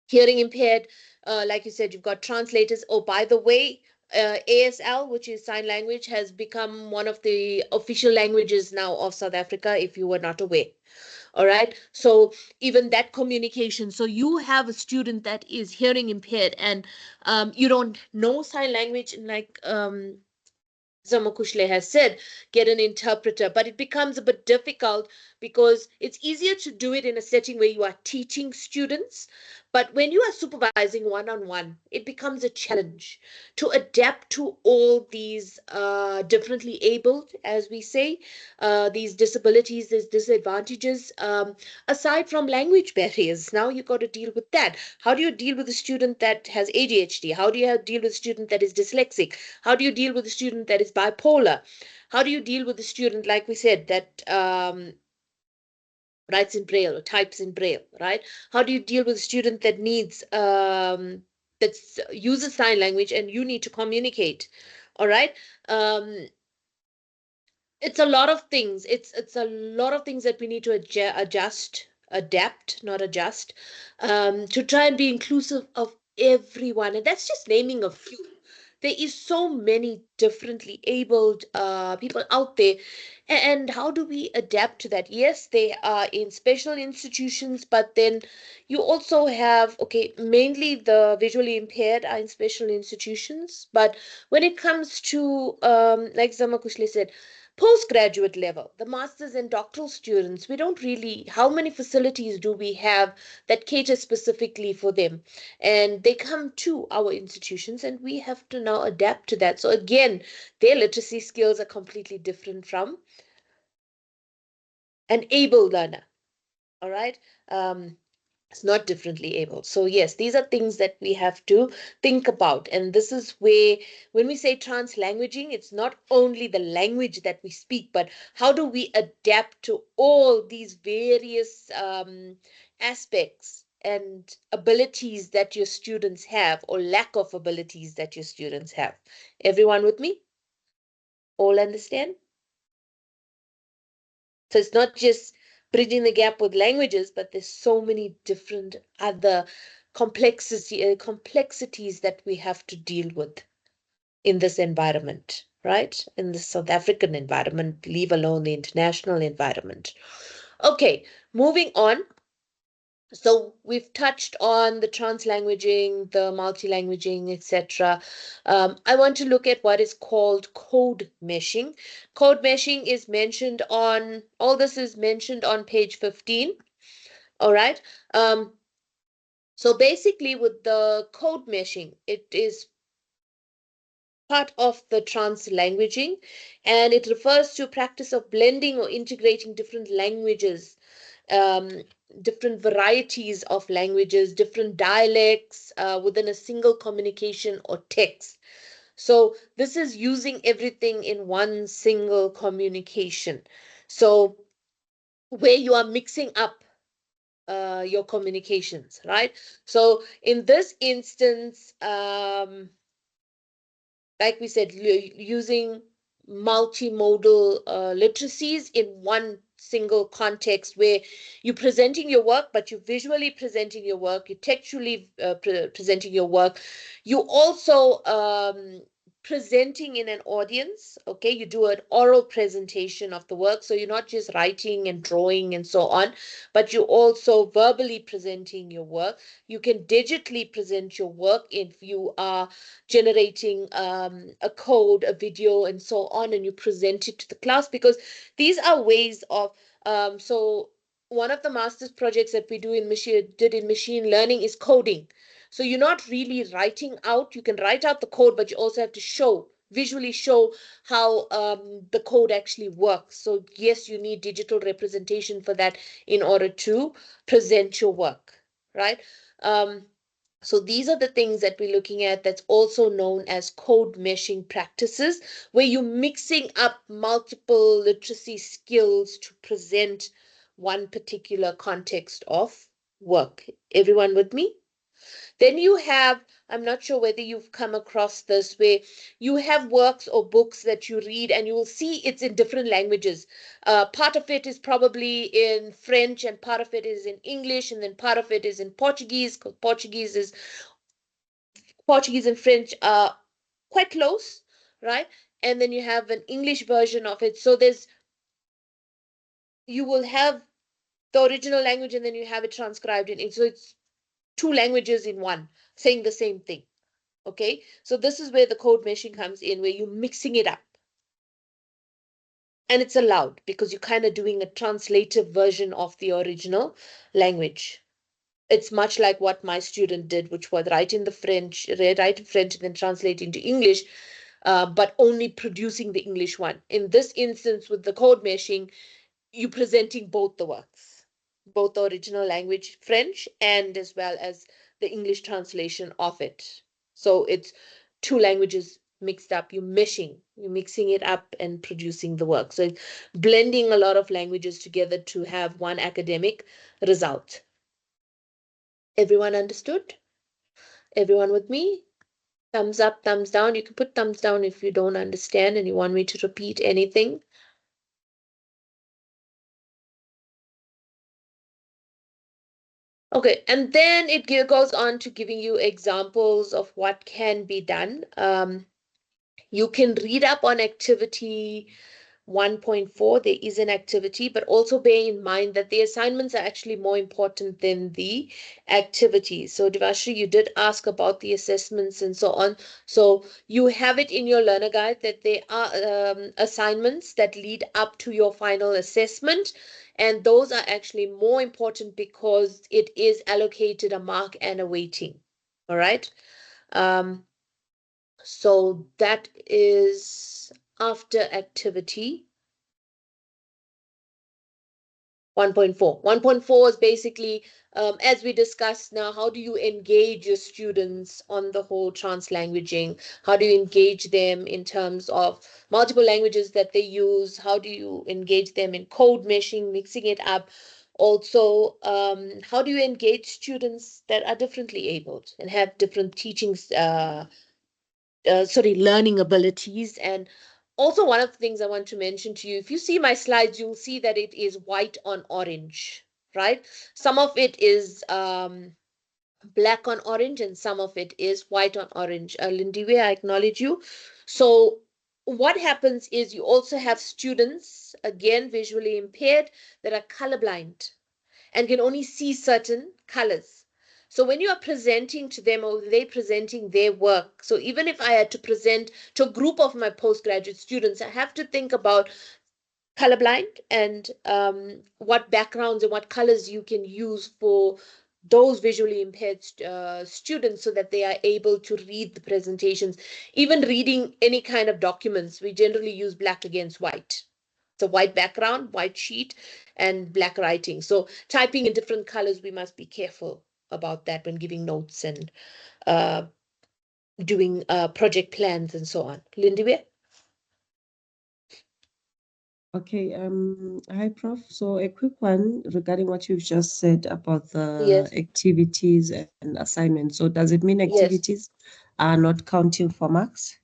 hearing impaired, like you said, you've got translators. Oh, by the way, ASL, which is sign language, has become one of the official languages now of South Africa, if you were not aware. All right. So even that communication. So you have a student that is hearing impaired, and you don't know sign language, like Zamakushle has said, get an interpreter, but it becomes a bit difficult because it's easier to do it in a setting where you are teaching students. But when you are supervising one on one, it becomes a challenge to adapt to all these differently abled, as we say, these disabilities, these disadvantages, aside from language barriers. Now you got to deal with that. How do you deal with a student that has ADHD? How do you deal with a student that is dyslexic? How do you deal with a student that is bipolar? How do you deal with a student, like we said, that writes in Braille or types in Braille, right? How do you deal with a student that needs that uses sign language and you need to communicate? All right. It's a lot of things. It's a lot of things that we need to adjust, adapt, not adjust, to try and be inclusive of everyone. And that's just naming a few. There is so many differently abled people out there. And how do we adapt to that? Yes, they are in special institutions, but then you also have, okay, mainly the visually impaired are in special institutions. But when it comes to, like Zamakushle said, postgraduate level, the masters and doctoral students, we don't really, how many facilities do we have that cater specifically for them? And they come to our institutions and we have to now adapt to that. So again, their literacy skills are completely different from an able learner. All right. It's not differently able. So yes, these are things that we have to think about. And this is where, when we say translanguaging, it's not only the language that we speak, but how do we adapt to all these various aspects and abilities that your students have, or lack of abilities that your students have. Everyone with me? All understand? So it's not just bridging the gap with languages, but there's so many different other complexities that we have to deal with in this environment, right? In the South African environment, leave alone the international environment. Okay, moving on. So we've touched on the translanguaging, the multilanguaging, etc. I want to look at what is called code meshing. Code meshing is mentioned on, all this is mentioned on page 15. All right. Um, so basically with the code meshing, it is part of the translanguaging, and it refers to practice of blending or integrating different languages, um, different varieties of languages, different dialects within a single communication or text. So this is using everything in one single communication. So where you are mixing up your communications, right? So in this instance, like we said, using multimodal literacies in one single context where you're presenting your work, but you're visually presenting your work, you're textually presenting your work. You also presenting in an audience. Okay, you do an oral presentation of the work, so you're not just writing and drawing and so on, but you're also verbally presenting your work. You can digitally present your work if you are generating a code, a video, and so on, and you present it to the class, because these are ways of so one of the master's projects that we did in machine learning is coding. So you're not really writing out. You can write out the code, but you also have to visually show how the code actually works. So yes, you need digital representation for that in order to present your work, right? So these are the things that we're looking at, that's also known as code meshing practices, where you're mixing up multiple literacy skills to present one particular context of work. Everyone with me? Then you have, I'm not sure whether you've come across this, where you have works or books that you read and you will see it's in different languages. Part of it is probably in French, and part of it is in English, and then part of it is in Portuguese, because Portuguese and French are quite close, right? And then you have an English version of it. So you will have the original language, and then you have it transcribed in English. So it's two languages in one saying the same thing. Okay, so this is where the code meshing comes in, where you're mixing it up. And it's allowed because you're kind of doing a translative version of the original language. It's much like what my student did, which was write in French and then translate into English, but only producing the English one. In this instance, with the code meshing, you presenting both the works, both the original language French and as well as the English translation of it. So it's two languages mixed up. You're mixing it up and producing the work. So it's blending a lot of languages together to have one academic result. Everyone understood? Everyone with me? Thumbs up, thumbs down. You can put thumbs down if you don't understand and you want me to repeat anything. Okay, and then it goes on to giving you examples of what can be done. You can read up on activity 1.4. There is an activity, but also bear in mind that the assignments are actually more important than the activities. So Devashri, you did ask about the assessments and so on. So you have it in your learner guide that there are assignments that lead up to your final assessment. And those are actually more important because it is allocated a mark and a weighting. All right. So that is after activity 1.4. 1.4 is basically, as we discussed now, how do you engage your students on the whole translanguaging? How do you engage them in terms of multiple languages that they use? How do you engage them in code meshing, mixing it up? Also, how do you engage students that are differently abled and have different teachings, learning abilities? And also, one of the things I want to mention to you, if you see my slides, you'll see that it is white on orange, right? Some of it is black on orange and some of it is white on orange. Lindiwe, I acknowledge you. So what happens is you also have students, again, visually impaired, that are colorblind and can only see certain colors. So when you are presenting to them or they presenting their work, so even if I had to present to a group of my postgraduate students, I have to think about colorblind and what backgrounds and what colors you can use for those visually impaired students so that they are able to read the presentations. Even reading any kind of documents, we generally use black against white. It's a white background, white sheet, and black writing. So typing in different colors, we must be careful about that when giving notes and uh, doing project plans and so on. Lindiwe? Okay, hi, Prof. So a quick one regarding what you've just said about the Yes. activities and assignments. So does it mean Yes. activities are not counting for marks?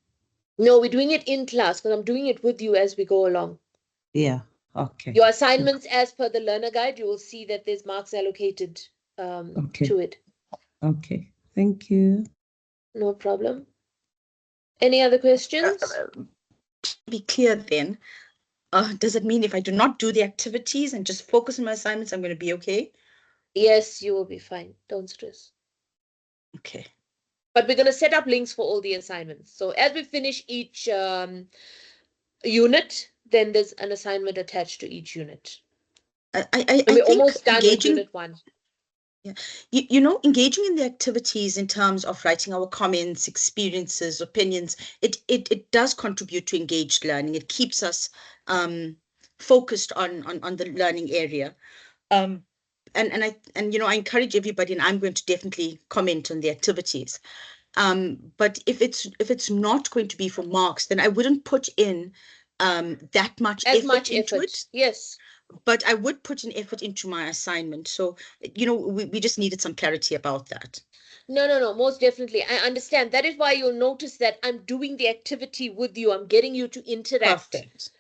No, we're doing it in class because I'm doing it with you as we go along. Yeah. Okay. Your assignments, as per the learner guide, you will see that there's marks allocated Okay. to it. Okay. Thank you. No problem. Any other questions? To be clear then, does it mean if I do not do the activities and just focus on my assignments, I'm going to be okay? Yes, you will be fine. Don't stress. Okay. But we're going to set up links for all the assignments. So as we finish each unit, then there's an assignment attached to each unit. I And we're think almost done with engaging, unit 1. yeah, you know, engaging in the activities in terms of writing our comments, experiences, opinions, it does contribute to engaged learning. It keeps us focused on the learning area. And you know, I encourage everybody, and I'm going to definitely comment on the activities. But if it's not going to be for marks, then I wouldn't put in that much As effort much into effort. it. Yes. But I would put an effort into my assignment. So, you know, we just needed some clarity about that. No, most definitely. I understand. That is why you'll notice that I'm doing the activity with you. I'm getting you to interact. Perfect.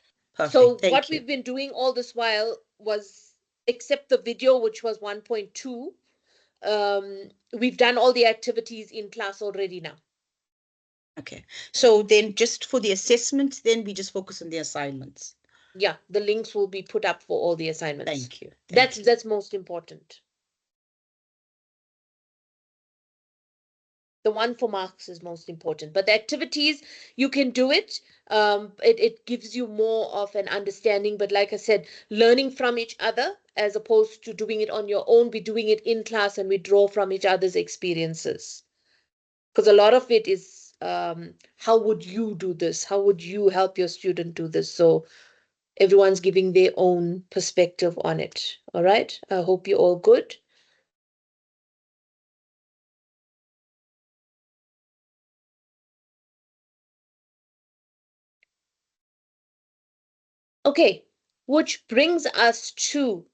So Perfect. what Thank you. we've been doing all this while was, except the video, which was 1.2, we've done all the activities in class already now. Okay. So then just for the assessment, then we just focus on the assignments. Yeah, the links will be put up for all the assignments. Thank you. Thank you. That's most important. The one for marks is most important, but the activities, you can do it. It gives you more of an understanding, but like I said, learning from each other as opposed to doing it on your own. We're doing it in class and we draw from each other's experiences, because a lot of it is how would you do this, how would you help your student do this. So everyone's giving their own perspective on it. All right, I hope you're all good. Okay, which brings us to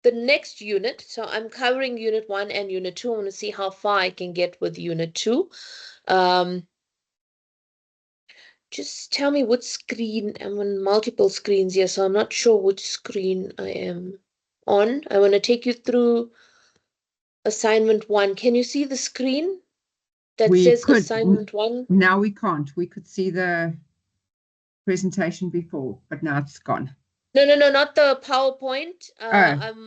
the next unit. So I'm covering unit 1 and unit 2. I want to see how far I can get with unit 2. Just tell me which screen. I'm on multiple screens here, so I'm not sure which screen I am on. I want to take you through assignment 1. Can you see the screen that We says could. assignment 1? Now we can't. We could see the presentation before, but now it's gone. No, not the PowerPoint. Oh.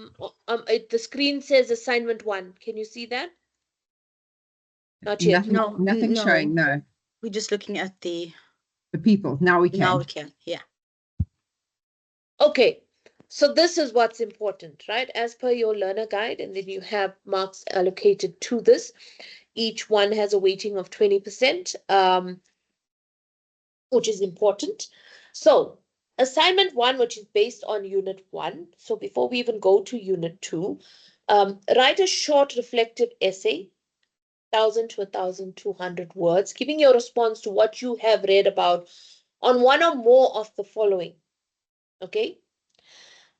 The screen says assignment 1. Can you see that? Not yet. Nothing showing. No. We're just looking at the people. Now we can. Now we can. Yeah. Okay, so this is what's important, right? As per your learner guide, and then you have marks allocated to this. Each one has a weighting of 20%, which is important. So assignment 1, which is based on unit 1. So before we even go to unit 2, write a short reflective essay, 1,000 to 1,200 words, giving your response to what you have read about on one or more of the following. Okay.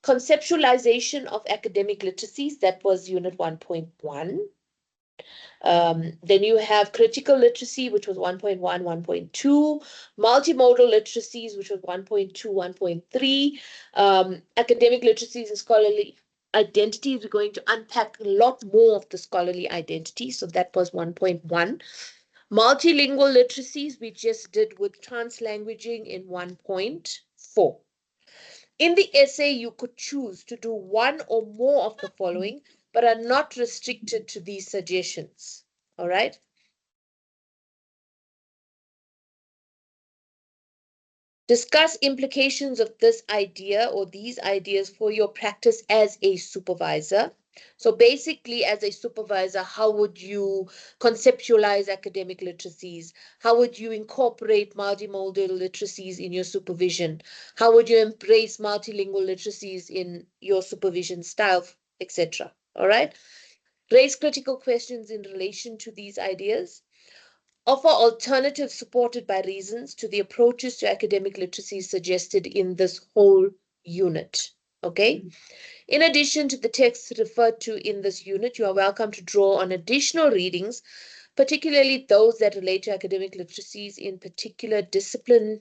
Conceptualization of academic literacies, that was unit 1.1. Then you have critical literacy, which was 1.1, 1.2, multimodal literacies, which was 1.2, 1.3, academic literacies and scholarly identities. We're going to unpack a lot more of the scholarly identity. So that was 1.1. Multilingual literacies, we just did with translanguaging in 1.4. In the essay, you could choose to do one or more of the following, but are not restricted to these suggestions. All right. Discuss implications of this idea or these ideas for your practice as a supervisor. So basically, as a supervisor, how would you conceptualize academic literacies? How would you incorporate multimodal literacies in your supervision? How would you embrace multilingual literacies in your supervision style, etc.? All right. Raise critical questions in relation to these ideas. Offer alternatives supported by reasons to the approaches to academic literacy suggested in this whole unit. Okay. In addition to the texts referred to in this unit, you are welcome to draw on additional readings, particularly those that relate to academic literacies in particular discipline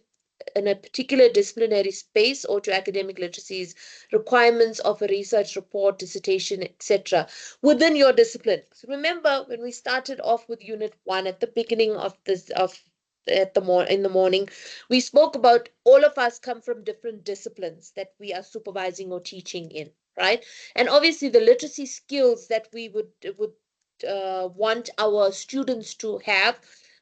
in a particular disciplinary space or to academic literacies, requirements of a research report, dissertation, etc., within your discipline. So remember when we started off with Unit 1 at the beginning of this in the morning, we spoke about all of us come from different disciplines that we are supervising or teaching in, right? And obviously the literacy skills that we would want our students to have,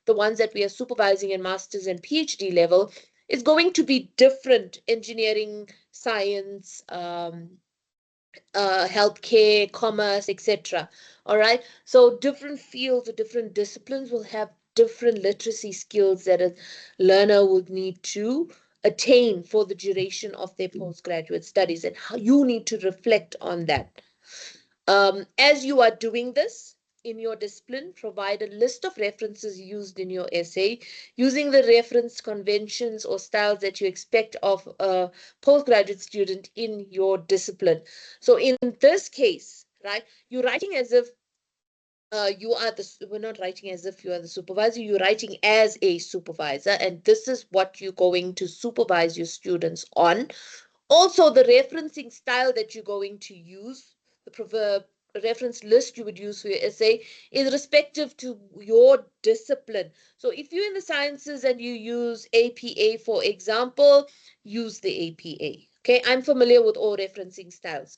the ones that we are supervising in master's and PhD level, is going to be different. Engineering, science, healthcare, commerce, etc. All right. So different fields or different disciplines will have different literacy skills that a learner would need to attain for the duration of their postgraduate studies, and how you need to reflect on that. As you are doing this in your discipline, provide a list of references used in your essay using the reference conventions or styles that you expect of a postgraduate student in your discipline. So in this case, right, you're writing as if we're not writing as if you are the supervisor, you're writing as a supervisor, and this is what you're going to supervise your students on. Also, the referencing style that you're going to use, the reference list you would use for your essay, is respective to your discipline. So if you're in the sciences and you use APA, for example, use the APA. Okay, I'm familiar with all referencing styles.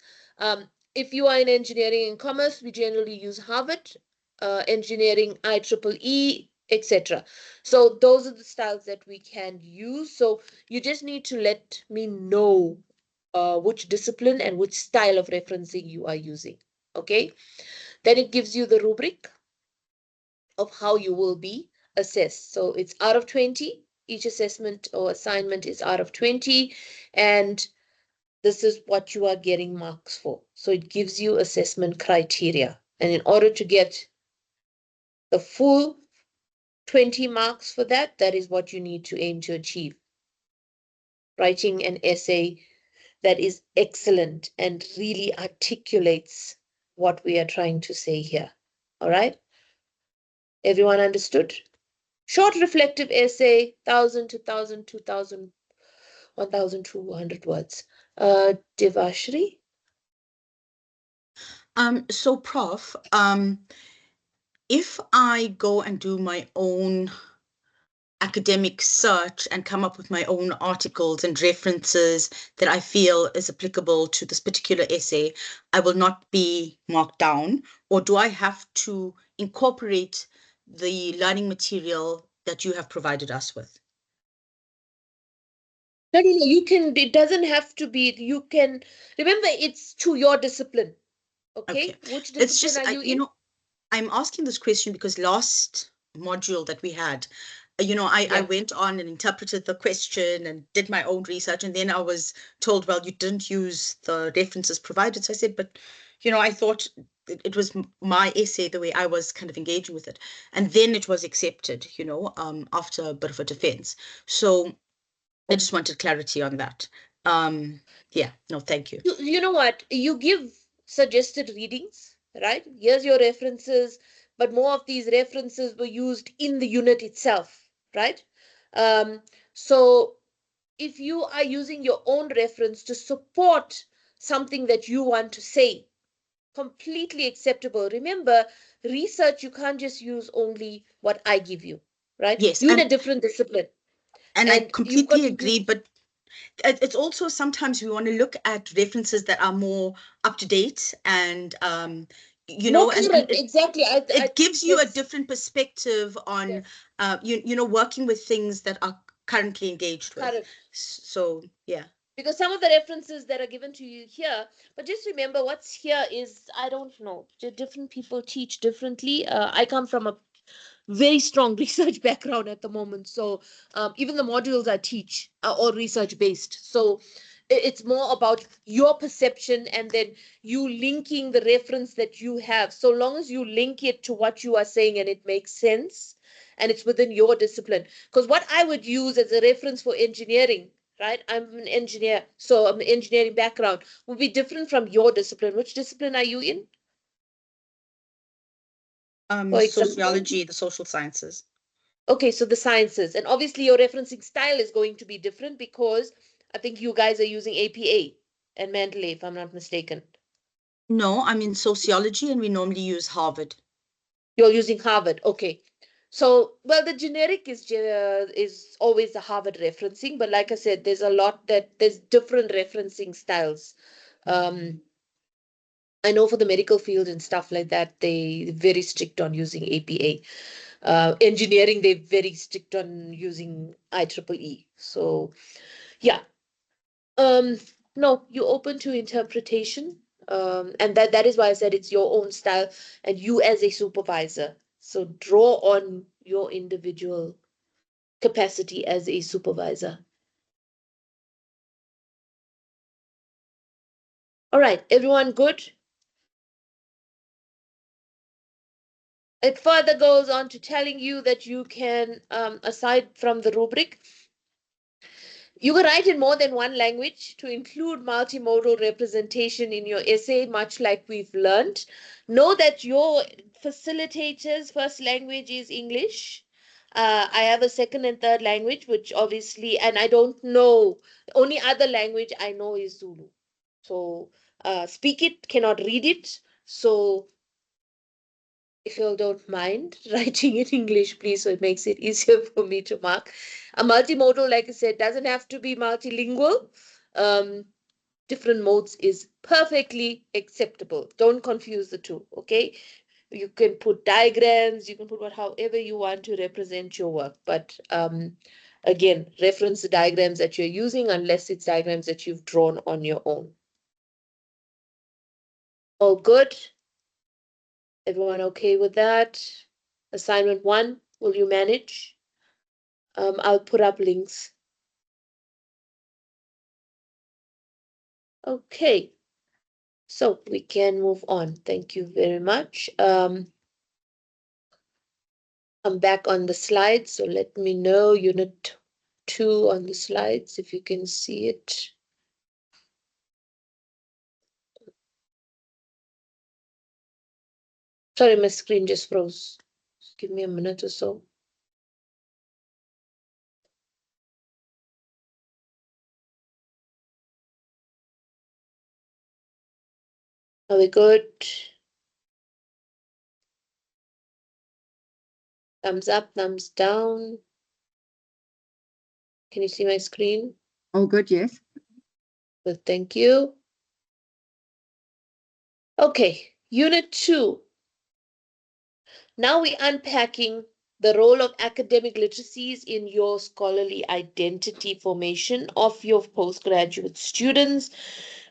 If you are in engineering and commerce, we generally use Harvard, engineering IEEE, etc. So those are the styles that we can use. So you just need to let me know which discipline and which style of referencing you are using. Okay. Then it gives you the rubric of how you will be assessed. So it's out of 20. Each assessment or assignment is out of 20. And this is what you are getting marks for. So it gives you assessment criteria. And in order to get the full 20 marks for that, that is what you need to aim to achieve. Writing an essay that is excellent and really articulates what we are trying to say here. All right? Everyone understood? Short reflective essay, 1,000 to 1,000, 2,000, 1,200 words. Devashri? So Prof, if I go and do my own academic search and come up with my own articles and references that I feel is applicable to this particular essay, I will not be marked down? Or do I have to incorporate the learning material that you have provided us with? No, no, no. You can, it doesn't have to be, you can, remember, it's to your discipline. Okay? Okay. Which It's discipline just, are you in? I'm asking this question because last module that we had, I Yeah. went on and interpreted the question and did my own research. And then I was told, well, you didn't use the references provided. So I said, but, I thought it was my essay, the way I was kind of engaging with it. And then it was accepted, after a bit of a defense. So I just wanted clarity on that. Yeah, no, thank you. You know what? You give suggested readings, right? Here's your references, but more of these references were used in the unit itself, right? So if you are using your own reference to support something that you want to say, completely acceptable. Remember, research, you can't just use only what I give you, right? Yes, You're in a different discipline and I and you've got completely to agree, use but it's also sometimes we want to look at references that are more up to date and more and current. Exactly. it gives you a Yes, different perspective on yes, working with things that are currently engaged with. current. So yeah. Because some of the references that are given to you here, but just remember what's here is, I don't know, different people teach differently. I come from a very strong research background at the moment. So even the modules I teach are all research based. So it's more about your perception and then you linking the reference that you have. So long as you link it to what you are saying and it makes sense and it's within your discipline. Because what I would use as a reference for engineering, right? I'm an engineer, so I'm an engineering background, would be different from your discipline. Which discipline are you in, for example? Sociology, the social sciences. Okay, so the sciences. And obviously your referencing style is going to be different because I think you guys are using APA and Mandalay, if I'm not mistaken. No, I'm in sociology and we normally use Harvard. You're using Harvard. Okay. So, well, the generic is always the Harvard referencing, but like I said, there's different referencing styles. I know for the medical field and stuff like that, they're very strict on using APA. Engineering, they're very strict on using IEEE. So, yeah. Um, no, you're open to interpretation. And that is why I said it's your own style and you as a supervisor. So draw on your individual capacity as a supervisor. All right, everyone good? It further goes on to telling you that you can, aside from the rubric, you can write in more than one language to include multimodal representation in your essay, much like we've learned. Know that your facilitator's first language is English. I have a second and third language, which obviously, and I don't know, the only other language I know is Zulu. So speak it, cannot read it. So if you all don't mind writing in English, please, so it makes it easier for me to mark. A multimodal, like I said, doesn't have to be multilingual. Um, different modes is perfectly acceptable. Don't confuse the two, okay? You can put diagrams, you can put however you want to represent your work, but again, reference the diagrams that you're using unless it's diagrams that you've drawn on your own. All good? Everyone okay with that? Assignment 1, will you manage? I'll put up links. Okay, so we can move on. Thank you very much. I'm back on the slides, so let me know unit 2 on the slides if you can see it. Sorry, my screen just froze. Just give me a minute or so. Are we good? Thumbs up, thumbs down. Can you see my screen? All good, yes. Good, thank you. Okay, unit 2. Now we're unpacking the role of academic literacies in your scholarly identity formation of your postgraduate students.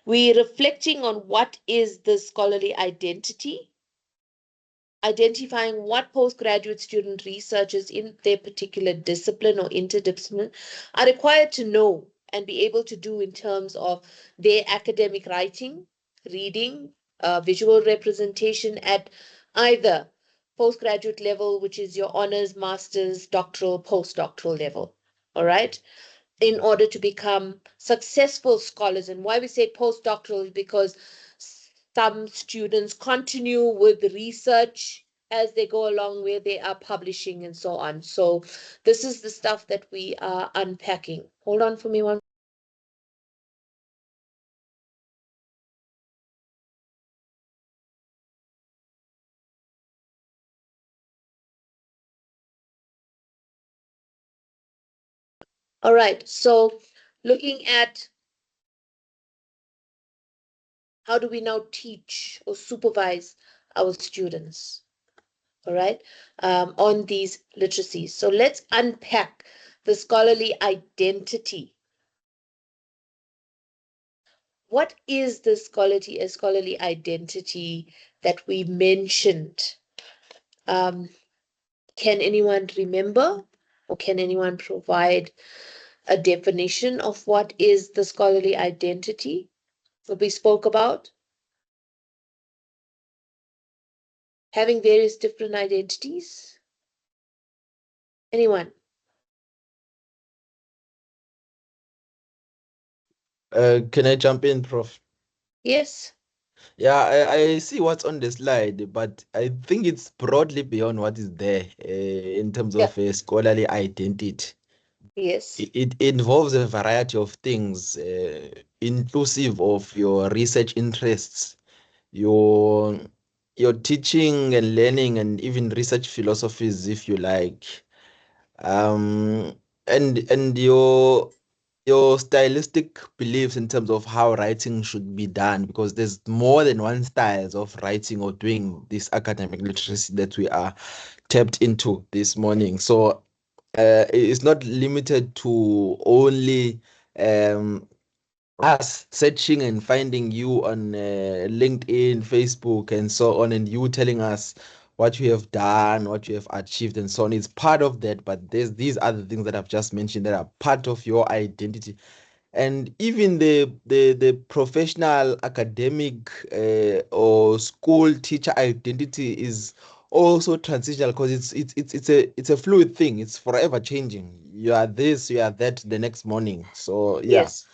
We're reflecting on what is the scholarly identity, identifying what postgraduate student researchers in their particular discipline or interdiscipline are required to know and be able to do in terms of their academic writing, reading, visual representation at either postgraduate level, which is your honors, masters, doctoral, postdoctoral level. All right, in order to become successful scholars. And why we say postdoctoral is because some students continue with research as they go along where they are publishing and so on. So this is the stuff that we are unpacking. Hold on for me one. All right, so looking at how do we now teach or supervise our students, all right, on these literacies. So let's unpack the scholarly identity. What is the scholarly identity that we mentioned? Um, can anyone remember, or can anyone provide a definition of what is the scholarly identity that we spoke about? Having various different identities? Anyone? Can I jump in, Prof? Yes? Yeah, I see what's on the slide, but I think it's broadly beyond what is there in terms Yeah. of scholarly identity. Yes. It involves a variety of things, inclusive of your research interests, your your teaching and learning, and even research philosophies, if you like, um, and your stylistic beliefs in terms of how writing should be done, because there's more than one styles of writing or doing this academic literacy that we are tapped into this morning. So it's not limited to only um, us searching and finding you on LinkedIn, Facebook, and so on, and you telling us what you have done, what you have achieved, and so on. It's part of that, but there's these other things that I've just mentioned that are part of your identity, and even the professional, academic, or school teacher identity is also transitional, because it's a fluid thing. It's forever changing. You are this, you are that the next morning. So yeah. Yes.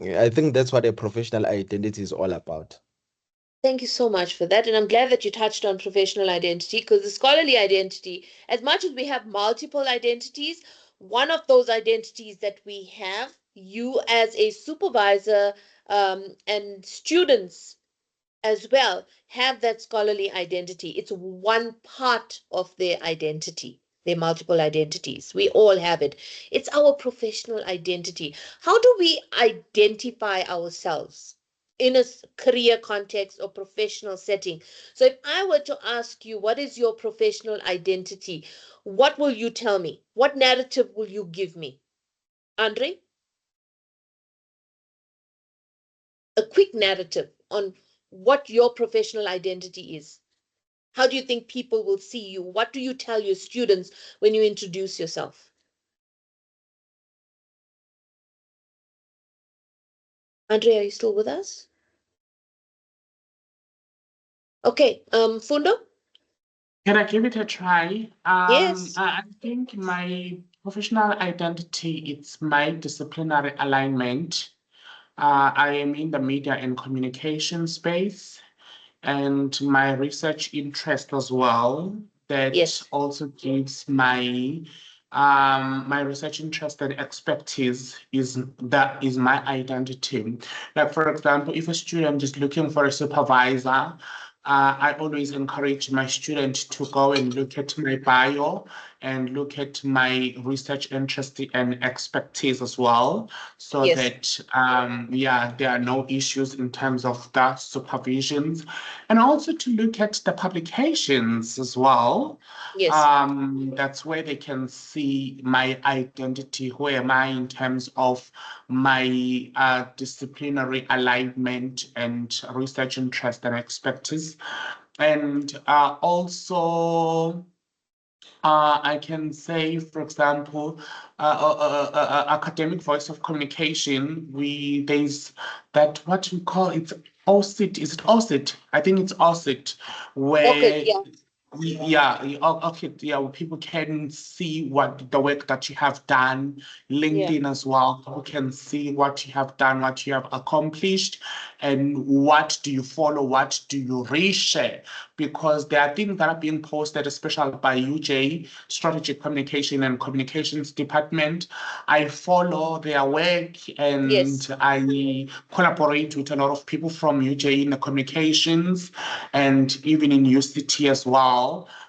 Yeah, I think that's what a professional identity is all about. Thank you so much for that. And I'm glad that you touched on professional identity, because the scholarly identity, as much as we have multiple identities, one of those identities that we have, you as a supervisor, and students as well, have that scholarly identity. It's one part of their identity, their multiple identities. We all have it. It's our professional identity. How do we identify ourselves in a career context or professional setting? So, if I were to ask you, what is your professional identity? What will you tell me? What narrative will you give me? Andre, a quick narrative on what your professional identity is. How do you think people will see you? What do you tell your students when you introduce yourself? Andre, are you still with us? Okay, Fundo? Can I give it a try? Yes, I think my professional identity, it's my disciplinary alignment. I am in the media and communication space, and my research interest as well. That yes, also gives my research interest and expertise is my identity. Like for example, if a student is looking for a supervisor, I always encourage my student to go and look at my bio and look at my research interest and expertise as well, so yes, that yeah, there are no issues in terms of that supervisions, and also to look at the publications as well. yes, That's where they can see my identity. Who am I in terms of my disciplinary alignment and research interest and expertise. And also, I can say, for example, academic voice of communication. There's that what we call it's OSIT. Is it OSIT? I think it's OSIT, okay, where yeah, yeah, okay, yeah, people can see what the work that you have done. yeah, LinkedIn as well, people can see what you have done, what you have accomplished, and what do you follow, what do you reshare, because there are things that are being posted, especially by UJ, Strategic Communication and Communications Department. I follow their work and yes, I collaborate with a lot of people from UJ in the communications and even in UCT as well.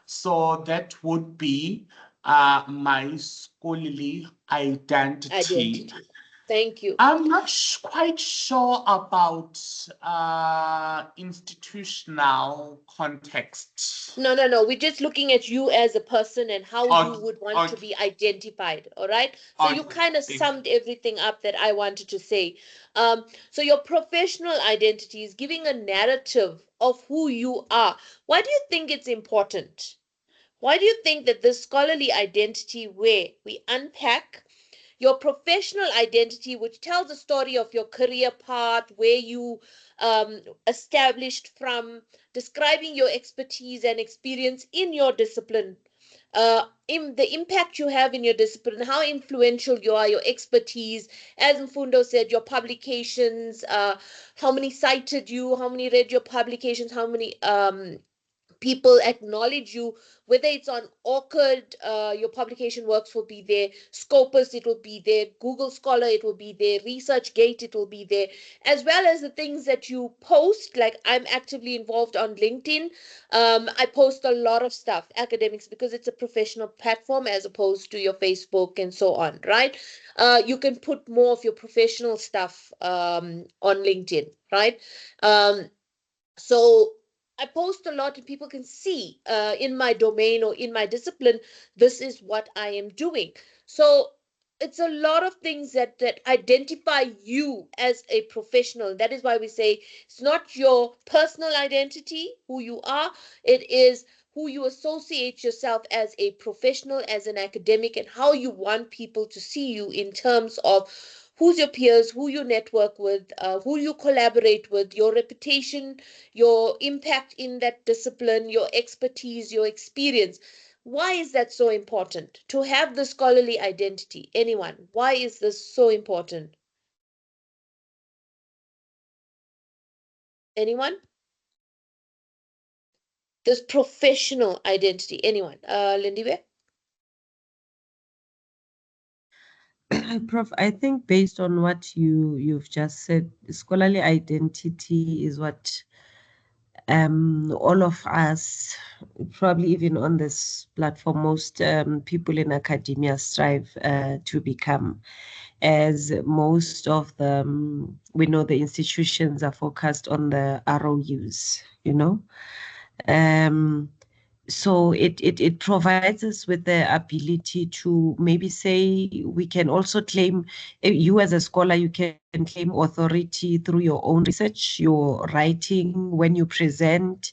So that would be my scholarly identity. identity. Thank you. I'm not quite sure about institutional context. No, no, no. We're just looking at you as a person and how you Okay, would want to okay, be identified. All right. So you okay. kind of Thank summed everything up that I wanted to say. So your professional identity is giving a narrative of who you are. Why do you think it's important? Why do you think that this scholarly identity, where we unpack your professional identity, which tells a story of your career path, where you established from, describing your expertise and experience in your discipline, in the impact you have in your discipline, how influential you are, your expertise, as Mfundo said, your publications, how many cited you, how many read your publications, how many people acknowledge you, whether it's on Orchid, your publication works will be there, Scopus, it will be there, Google Scholar, it will be there, ResearchGate, it will be there, as well as the things that you post. Like I'm actively involved on LinkedIn. I post a lot of stuff, academics, because it's a professional platform as opposed to your Facebook and so on, right? You can put more of your professional stuff on LinkedIn, right? Um, so I post a lot and people can see in my domain or in my discipline, this is what I am doing. So it's a lot of things that identify you as a professional. That is why we say it's not your personal identity, who you are. It is who you associate yourself as a professional, as an academic, and how you want people to see you in terms of who's your peers, who you network with, who you collaborate with, your reputation, your impact in that discipline, your expertise, your experience. Why is that so important to have the scholarly identity? Anyone? Why is this so important? Anyone? This professional identity. Anyone? Lindiwe? Prof, I think based on what you've just said, scholarly identity is what all of us, probably even on this platform, most people in academia strive to become, as most of the, we know the institutions are focused on the ROUs, you know. So it provides us with the ability to maybe say we can also claim, you as a scholar, you can claim authority through your own research, your writing, when you present.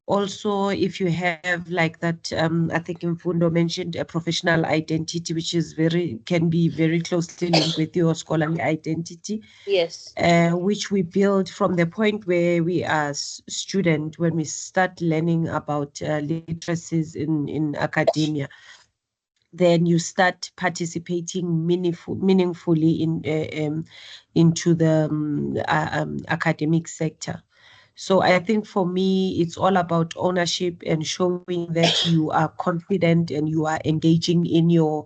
Also, if you have like that, I think Mfundo mentioned a professional identity, which is can be very closely linked with your scholarly identity. Yes. Which we build from the point where we are student, when we start learning about literacies in academia, then you start participating meaningfully into the academic sector. So I think for me, it's all about ownership and showing that you are confident and you are engaging in your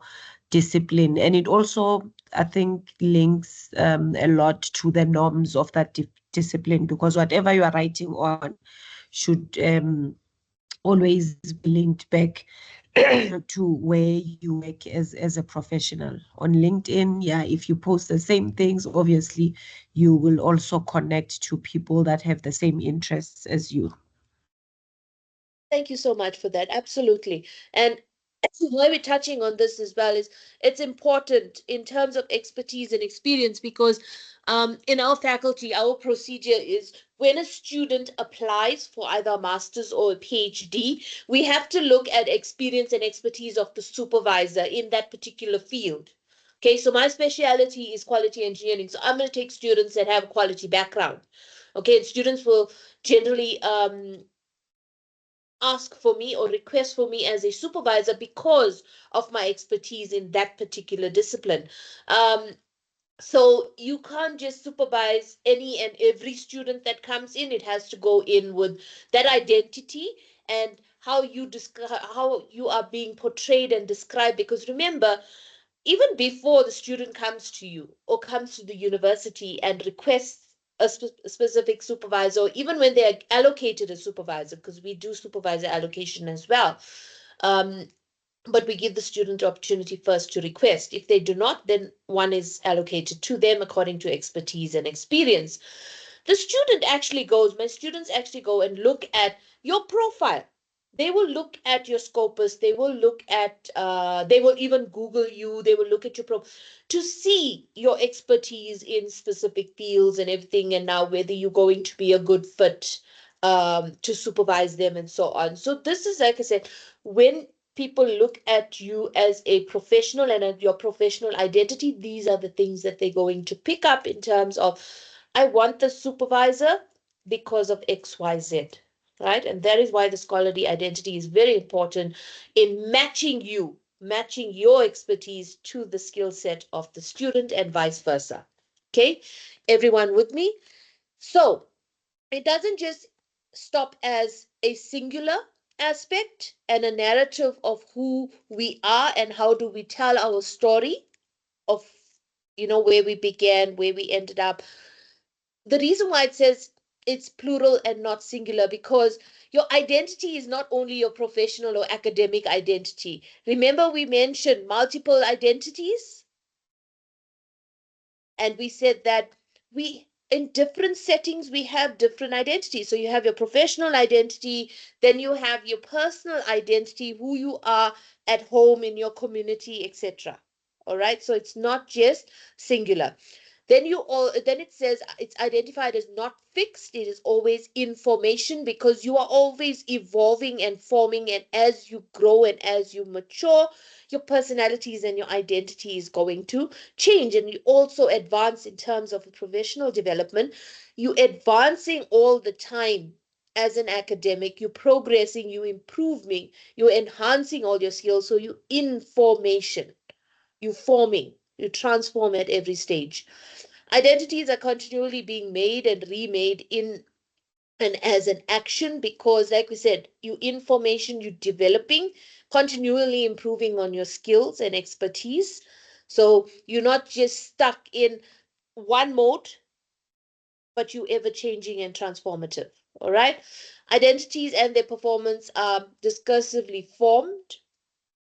discipline. And it also, I think, links a lot to the norms of that discipline, because whatever you are writing on should always be linked back to where you work as a professional. On LinkedIn, yeah, if you post the same things, obviously you will also connect to people that have the same interests as you. Thank you so much for that. Absolutely. And why we're touching on this as well is it's important in terms of expertise and experience, because in our faculty, our procedure is when a student applies for either a master's or a PhD, we have to look at experience and expertise of the supervisor in that particular field. Okay, so my specialty is quality engineering. So I'm going to take students that have a quality background. Okay, and students will generally ask for me or request for me as a supervisor because of my expertise in that particular discipline. So you can't just supervise any and every student that comes in. It has to go in with that identity and how you are being portrayed and described. Because remember, even before the student comes to you or comes to the university and requests a specific supervisor, or even when they are allocated a supervisor, because we do supervisor allocation as well. Um, but we give the student the opportunity first to request. If they do not, then one is allocated to them according to expertise and experience. The student actually goes, my students actually go and look at your profile. They will look at your scopus, they will look at they will even Google you, they will look at your to see your expertise in specific fields and everything, and now whether you're going to be a good fit to supervise them and so on. So this is, like I said, when people look at you as a professional and at your professional identity, these are the things that they're going to pick up in terms of, I want the supervisor because of XYZ. right? And that is why the scholarly identity is very important in matching your expertise to the skill set of the student and vice versa. Okay, everyone with me? So it doesn't just stop as a singular aspect and a narrative of who we are and how do we tell our story of, where we began, where we ended up. The reason why it says it's plural and not singular, because your identity is not only your professional or academic identity. Remember, we mentioned multiple identities, and we said that we in different settings we have different identities. So you have your professional identity, then you have your personal identity, who you are at home, in your community, etc. All right, so it's not just singular. Then it says it's identified as not fixed. It is always information, because you are always evolving and forming, and as you grow and as you mature, your personalities and your identity is going to change. And you also advance in terms of professional development. You advancing all the time. As an academic, you're progressing, you're improving, you're enhancing all your skills. So you information, you forming, you transform at every stage. Identities are continually being made and remade in and as an action, because like we said, you information, you developing, continually improving on your skills and expertise. So you're not just stuck in one mode, but you ever changing and transformative. All right, identities and their performance are discursively formed,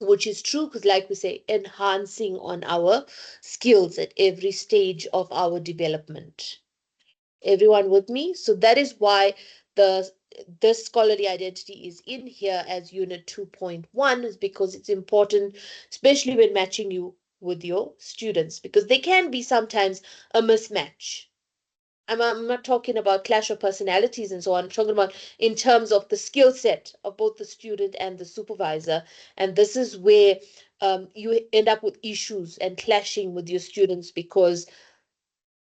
which is true, because like we say, enhancing on our skills at every stage of our development. Everyone with me? So that is why the this scholarly identity is in here as unit 2.1, is because it's important, especially when matching you with your students, because they can be sometimes a mismatch. I'm not talking about clash of personalities and so on. I'm talking about in terms of the skill set of both the student and the supervisor. And this is where you end up with issues and clashing with your students, because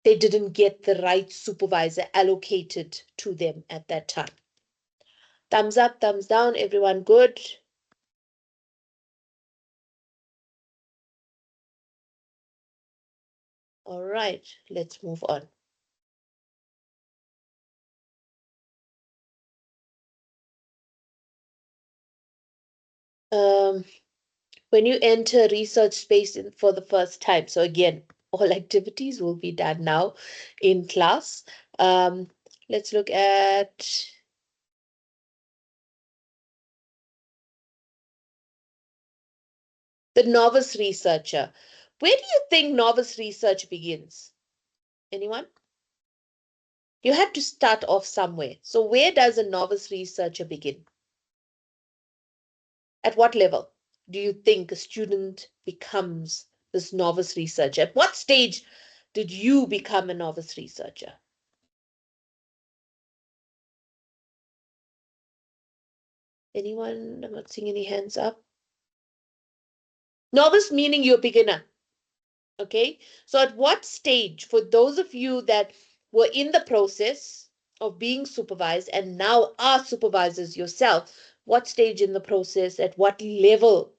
they didn't get the right supervisor allocated to them at that time. Thumbs up, thumbs down, everyone good? All right, let's move on. Um, when you enter research space for the first time, so again, all activities will be done now in class. Um, let's look at the novice researcher. Where do you think novice research begins? Anyone? You have to start off somewhere. So where does a novice researcher begin? At what level do you think a student becomes this novice researcher? At what stage did you become a novice researcher? Anyone? I'm not seeing any hands up. Novice meaning you're a beginner. Okay. So at what stage, for those of you that were in the process of being supervised and now are supervisors yourself, what stage in the process, at what level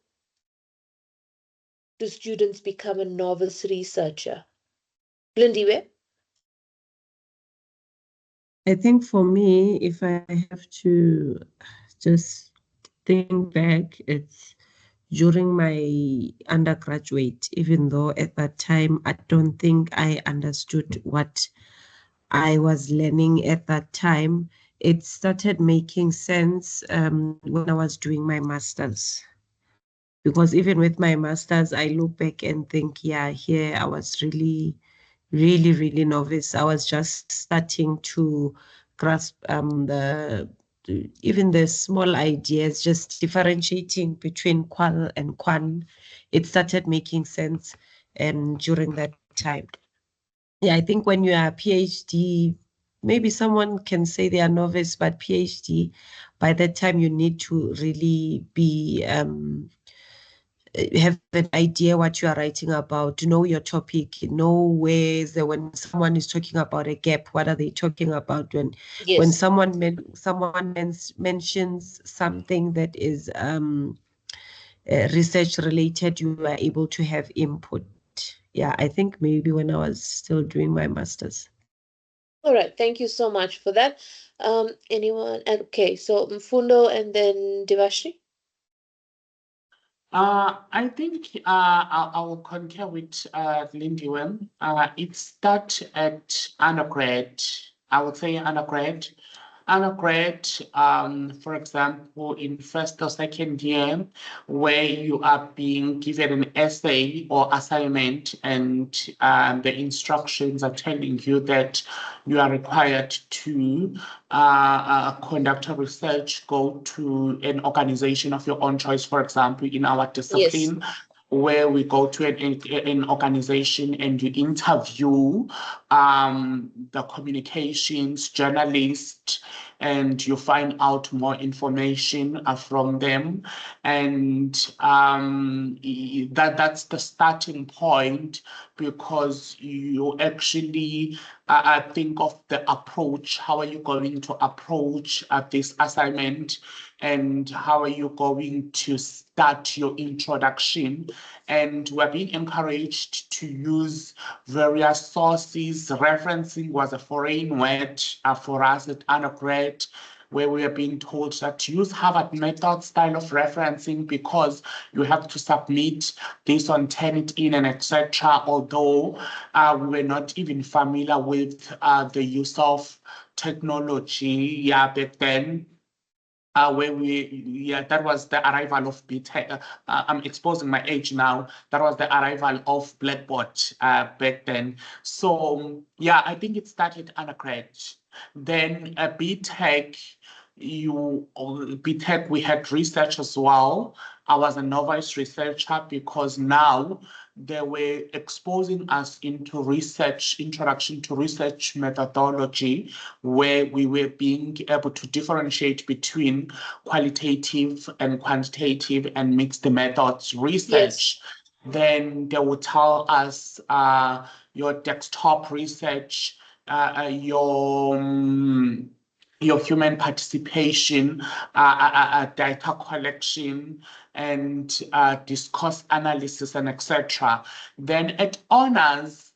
do students become a novice researcher? Lindy, I think for me, if I have to just think back, it's during my undergraduate, even though at that time I don't think I understood what I was learning at that time. It started making sense when I was doing my master's. Because even with my master's, I look back and think, yeah, here I was really novice. I was just starting to grasp even the small ideas, just differentiating between qual and quan. It started making sense during that time. Yeah, I think when you are a PhD, maybe someone can say they are novice, but PhD, by that time you need to really be have an idea what you are writing about, know your topic, know when someone is talking about a gap, what are they talking about? When Yes. someone mentions something that is research related, you are able to have input. Yeah, I think maybe when I was still doing my master's. All right. Thank you so much for that. Anyone? Okay. So Mfundo and then Devashri. I think I will concur with Lindiwe. It starts at undergrad. I would say undergrad, for example, in first or second year, where you are being given an essay or assignment, and the instructions are telling you that you are required to conduct a research, go to an organization of your own choice, for example, in our Yes. discipline, where we go to an organization and you interview the communications journalist, and you find out more information from them, and that's the starting point, because you actually think of the approach. How are you going to approach this assignment, and how are you going to start your introduction? And we're being encouraged to use various sources. Referencing was a foreign word for us at undergrad, where we are being told that to use Harvard method style of referencing, because you have to submit this on Turnitin and etc. Although we were not even familiar with the use of technology back then. That was the arrival of BTEC. I'm exposing my age now. That was the arrival of Blackboard back then. So yeah, I think it started undergrad. Then BTEC, BTEC, we had research as well. I was a novice researcher, because now they were exposing us into research, introduction to research methodology, where we were being able to differentiate between qualitative and quantitative and mixed methods Yes. research. Then they would tell us your desktop research, your human participation, data collection, and discourse analysis, and etc. Then at honors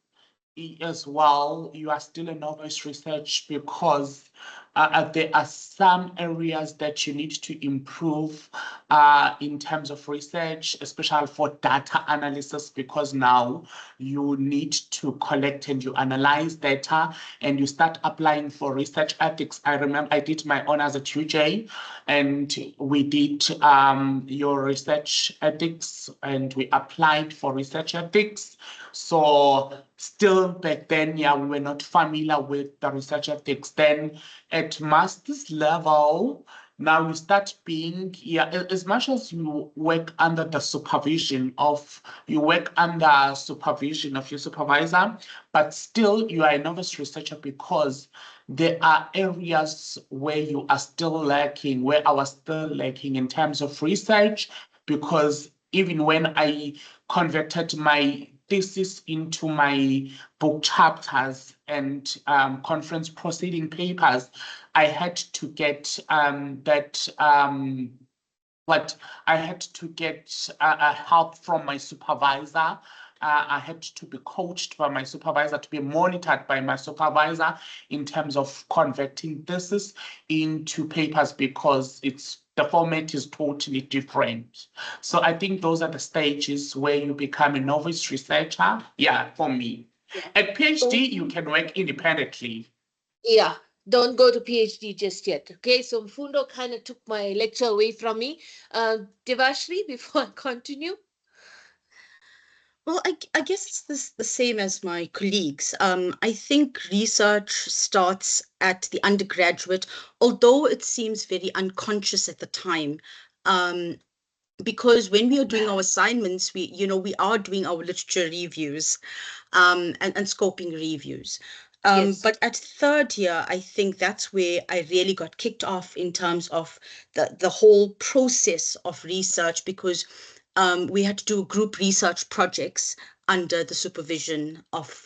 as well, you are still a novice research, because there are some areas that you need to improve in terms of research, especially for data analysis, because now you need to collect and you analyze data, and you start applying for research ethics. I remember I did my honors at UJ, and we did your research ethics, and we applied for research ethics. So still back then, yeah, we were not familiar with the research ethics. Then at master's level, now you start being, as much as you work under the supervision of, your supervisor, but still you are a novice researcher, because there are areas where you are still lacking, where I was still lacking in terms of research, because even when I converted my thesis into my book chapters and conference proceeding papers, I had to get but I had to get help from my supervisor. I had to be coached by my supervisor, to be monitored by my supervisor in terms of converting thesis into papers, because the format is totally different. So I think those are the stages where you become a novice researcher. Yeah, for me. Yeah. At PhD, you can work independently. Yeah. Don't go to PhD just yet. Okay. So Mfundo kind of took my lecture away from me. Devashri, before I continue. Well, I guess it's the same as my colleagues. I think research starts at the undergraduate, although it seems very unconscious at the time. Because when we are doing our assignments, we are doing our literature reviews, and scoping reviews. Yes. But at third year, I think that's where I really got kicked off in terms of the whole process of research, because we had to do group research projects under the supervision of,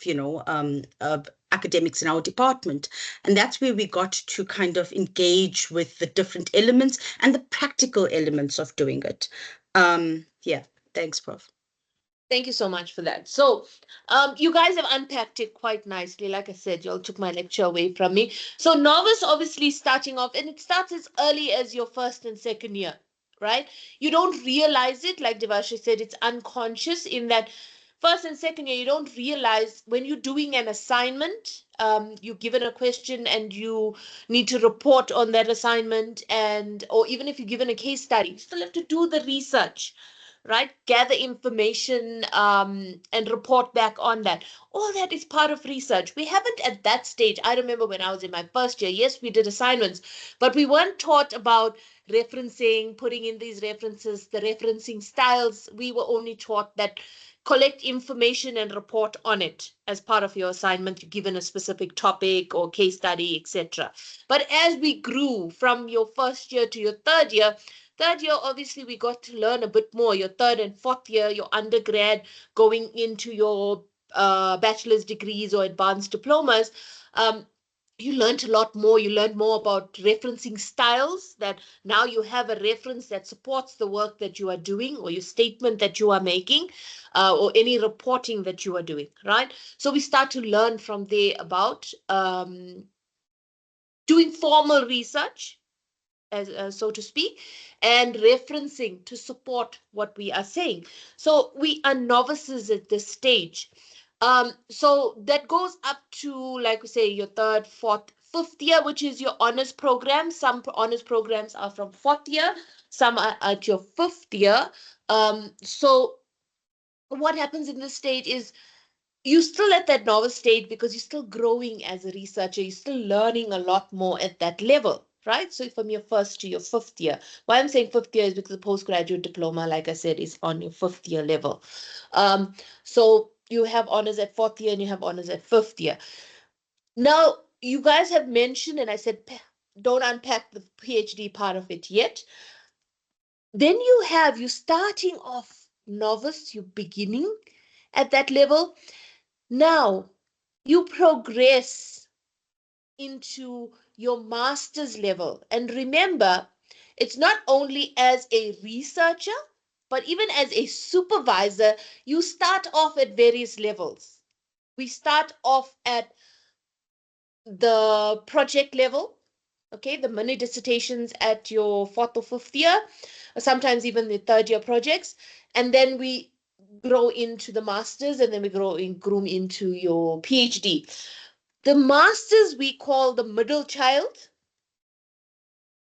academics in our department. And that's where we got to kind of engage with the different elements and the practical elements of doing it. Yeah, thanks, Prof. Thank you so much for that. So, you guys have unpacked it quite nicely. Like I said, y'all took my lecture away from me. So, novice obviously starting off, and it starts as early as your first and second year, right? You don't realize it, like Devasha said, it's unconscious in that first and second year, you don't realize when you're doing an assignment, you're given a question and you need to report on that assignment, and or even if you're given a case study, you still have to do the research, right? Gather information, and report back on that. All that is part of research. We haven't at that stage. I remember when I was in my first year, yes, we did assignments, but we weren't taught about referencing, putting in these references, the referencing styles. We were only taught that collect information and report on it as part of your assignment. You're given a specific topic or case study, etc. But as we grew from your first year to your third year, obviously, we got to learn a bit more. Your third and fourth year, your undergrad, going into your bachelor's degrees or advanced diplomas, you learned a lot more. You learned more about referencing styles, that now you have a reference that supports the work that you are doing or your statement that you are making, or any reporting that you are doing, right? So we start to learn from there about doing formal research, as so to speak, and referencing to support what we are saying. So we are novices at this stage. So that goes up to, like we say, your third, fourth, fifth year, which is your honors program. Some honors programs are from fourth year, some are at your fifth year. So what happens in this stage is you're still at that novice stage because you're still growing as a researcher. You're still learning a lot more at that level, right? So from your first to your fifth year. Why I'm saying fifth year is because the postgraduate diploma, like I said, is on your fifth year level. So you have honors at fourth year and you have honors at fifth year. Now, you guys have mentioned, and I said, don't unpack the PhD part of it yet. Then you starting off novice, you beginning at that level. Now, you progress into your master's level. And remember, it's not only as a researcher, but even as a supervisor, you start off at various levels. We start off at the project level, okay, the mini dissertations at your fourth or fifth year, or sometimes even the third year projects. And then we grow into the masters, and then we groom into your PhD. The masters we call the middle child.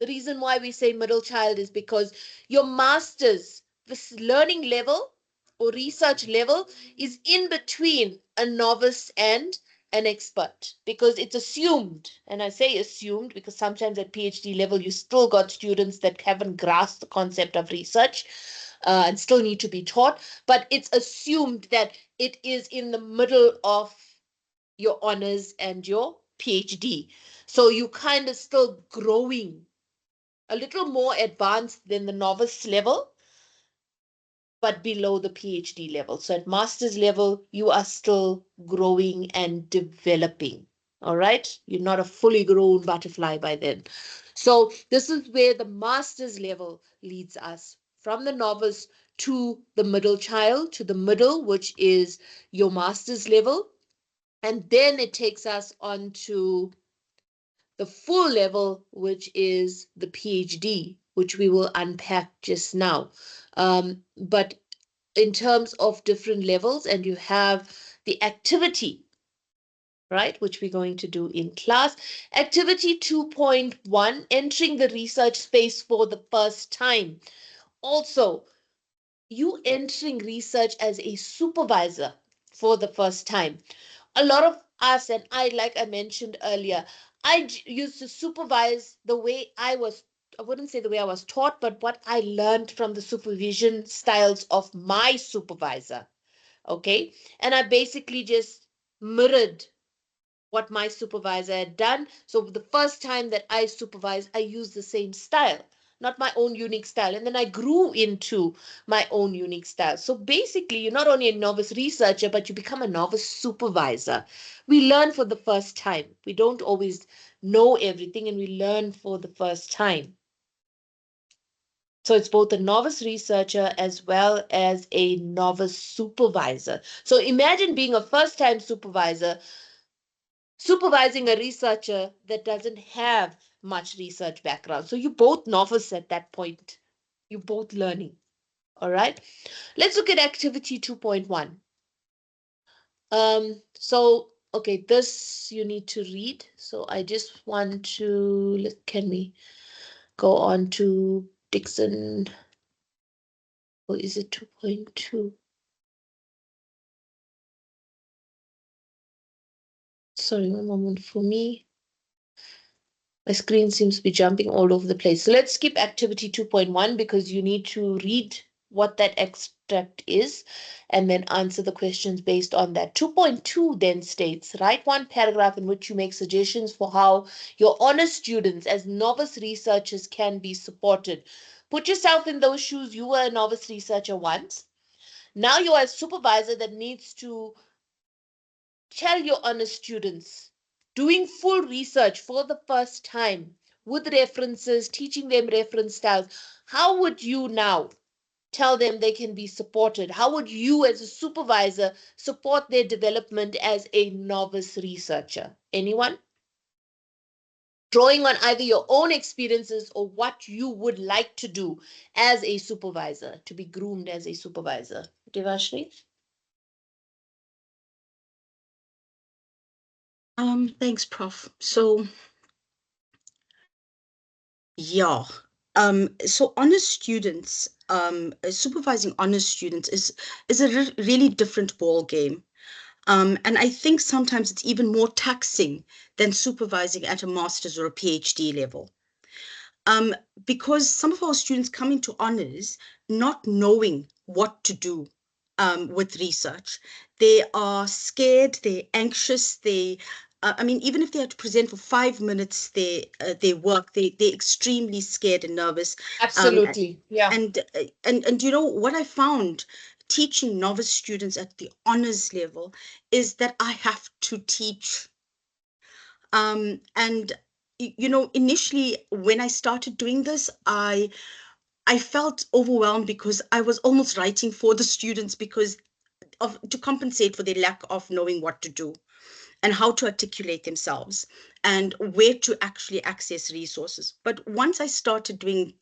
The reason why we say middle child is because your masters, this learning level or research level, is in between a novice and an expert, because it's assumed, and I say assumed because sometimes at PhD level you still got students that haven't grasped the concept of research, and still need to be taught, but it's assumed that it is in the middle of your honors and your PhD. So you kind of still growing, a little more advanced than the novice level, but below the PhD level. So at master's level, you are still growing and developing. All right. You're not a fully grown butterfly by then. So this is where the master's level leads us, from the novice to the middle child, to the middle, which is your master's level. And then it takes us on to the full level, which is the PhD, which we will unpack just now. But in terms of different levels, and you have the activity, right, which we're going to do in class. Activity 2.1, entering the research space for the first time. Also, you entering research as a supervisor for the first time. A lot of us, and I, like I mentioned earlier, used to supervise the way I wouldn't say the way I was taught, but what I learned from the supervision styles of my supervisor. Okay. And I basically just mirrored what my supervisor had done. So the first time that I supervised, I used the same style. not my own unique style. And then I grew into my own unique style. So basically, you're not only a novice researcher, but you become a novice supervisor. We learn for the first time. We don't always know everything, and we learn for the first time. So it's both a novice researcher as well as a novice supervisor. So imagine being a first time supervisor, supervising a researcher that doesn't have much research background. So you both novice at that point. You're both learning. All right. Let's look at activity 2.1. Okay, this you need to read. So I just want to, can we go on to Dixon? Or is it 2.2? Sorry, one moment for me. My screen seems to be jumping all over the place. So let's skip activity 2.1 because you need to read what that extract is and then answer the questions based on that. 2.2 then states, write one paragraph in which you make suggestions for how your honors students as novice researchers can be supported. Put yourself in those shoes. You were a novice researcher once. Now you are a supervisor that needs to tell your honors students, doing full research for the first time with references, teaching them reference styles. How would you now tell them they can be supported? How would you, as a supervisor, support their development as a novice researcher? Anyone? Drawing on either your own experiences or what you would like to do as a supervisor, to be groomed as a supervisor. Devashni? Thanks, Prof. So yeah. So honors students, supervising honors students is a really different ball game. And I think sometimes it's even more taxing than supervising at a master's or a PhD level. Um, because some of our students come into honors not knowing what to do with research. They are scared, they're anxious, I mean, even if they have to present for 5 minutes, they work, they're extremely scared and nervous. Um, Absolutely. Yeah. and you know what I found teaching novice students at the honors level is that I have to teach. And you know, initially when I started doing this, I felt overwhelmed because I was almost writing for the students because of to compensate for their lack of knowing what to do and how to articulate themselves and where to actually access resources. But once I started doing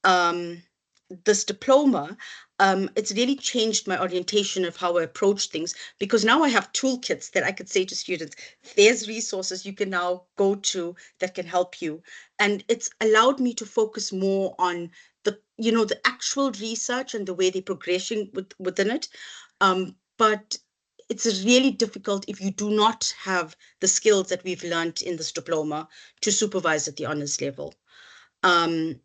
um, this diploma, it's really changed my orientation of how I approach things because now I have toolkits that I could say to students, there's resources you can now go to that can help you. And it's allowed me to focus more on you know, the actual research and the way they're progressing within it. But it's really difficult if you do not have the skills that we've learned in this diploma to supervise at the honors level. Um,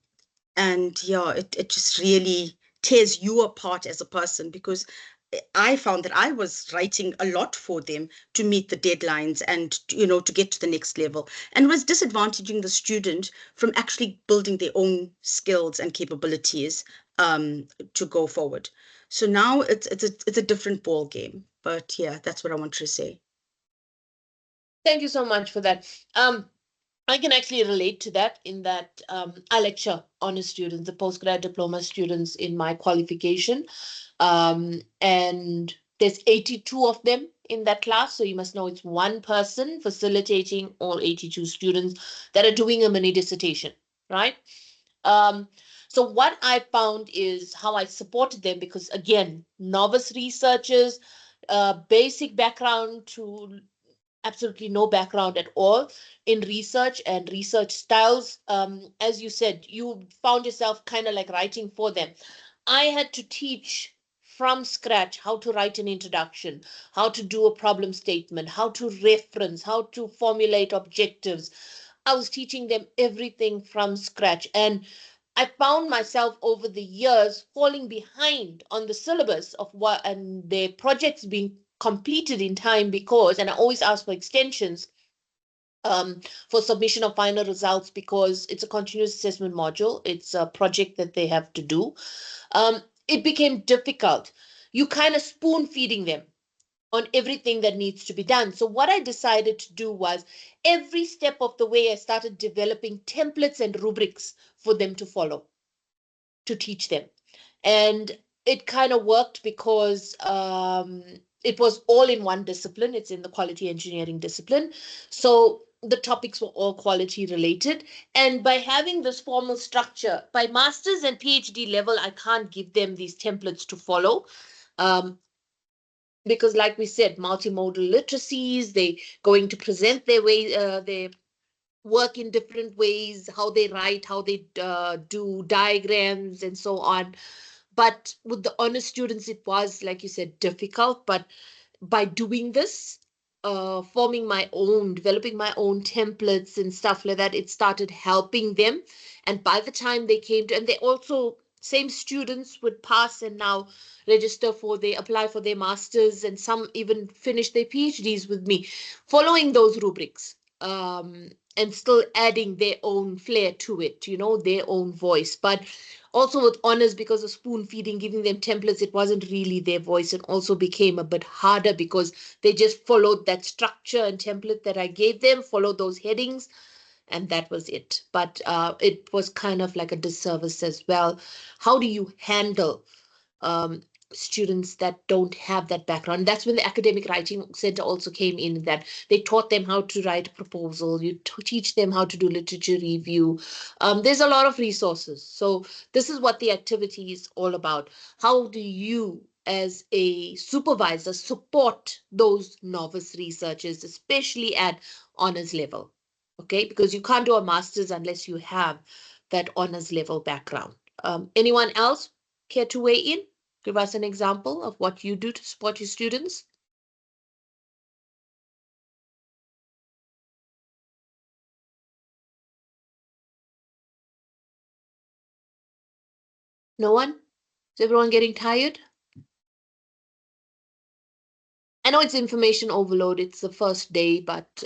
and yeah, it just really tears you apart as a person because I found that I was writing a lot for them to meet the deadlines and, you know, to get to the next level, and was disadvantaging the student from actually building their own skills and capabilities to go forward. So now it's a different ball game. But yeah, that's what I want to say. Thank you so much for that. I can actually relate to that in that I lecture honors students, the postgrad diploma students in my qualification. And there's 82 of them in that class. So you must know it's one person facilitating all 82 students that are doing a mini dissertation, right? Um, so what I found is how I supported them because again, novice researchers, basic background to absolutely no background at all in research and research styles. As you said, you found yourself kind of like writing for them. I had to teach from scratch how to write an introduction, how to do a problem statement, how to reference, how to formulate objectives. I was teaching them everything from scratch. And I found myself over the years falling behind on the syllabus of what and their projects being completed in time because, and I always ask for extensions for submission of final results because it's a continuous assessment module. It's a project that they have to do. It became difficult. You kind of spoon feeding them on everything that needs to be done. So what I decided to do was every step of the way, I started developing templates and rubrics for them to follow, to teach them. And it kind of worked because it was all in one discipline. It's in the quality engineering discipline. So the topics were all quality related. And by having this formal structure, by master's and PhD level, I can't give them these templates to follow. Um, because like we said, multimodal literacies, they going to present their way, their work in different ways, how they write, how they do diagrams and so on. But with the honor students, it was, like you said, difficult. But by doing this, forming my own, developing my own templates and stuff like that, it started helping them. And by the time they came to, and they also, same students would pass and now register for, they apply for their masters, and some even finish their PhDs with me, following those rubrics. And still adding their own flair to it, you know, their own voice. But also with honors, because of spoon feeding, giving them templates, it wasn't really their voice, and also became a bit harder because they just followed that structure and template that I gave them, followed those headings, and that was it. But it was kind of like a disservice as well. How do you handle um, students that don't have that background? That's when the academic writing center also came in, that they taught them how to write a proposal, you teach them how to do literature review. There's a lot of resources. So this is what the activity is all about. How do you as a supervisor support those novice researchers, especially at honors level? Okay, because you can't do a master's unless you have that honors level background. Anyone else care to weigh in? Give us an example of what you do to support your students. No one? Is everyone getting tired? I know it's information overload. It's the first day, but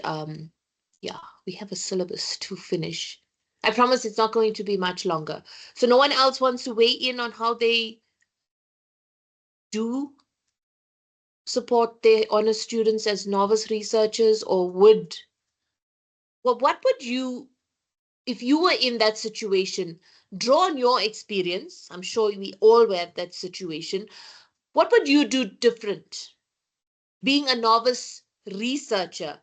yeah, we have a syllabus to finish. I promise it's not going to be much longer. So no one else wants to weigh in on how they do support their honor students as novice researchers, or would, well, what would you, if you were in that situation, draw on your experience? I'm sure we all were at that situation. What would you do different? Being a novice researcher,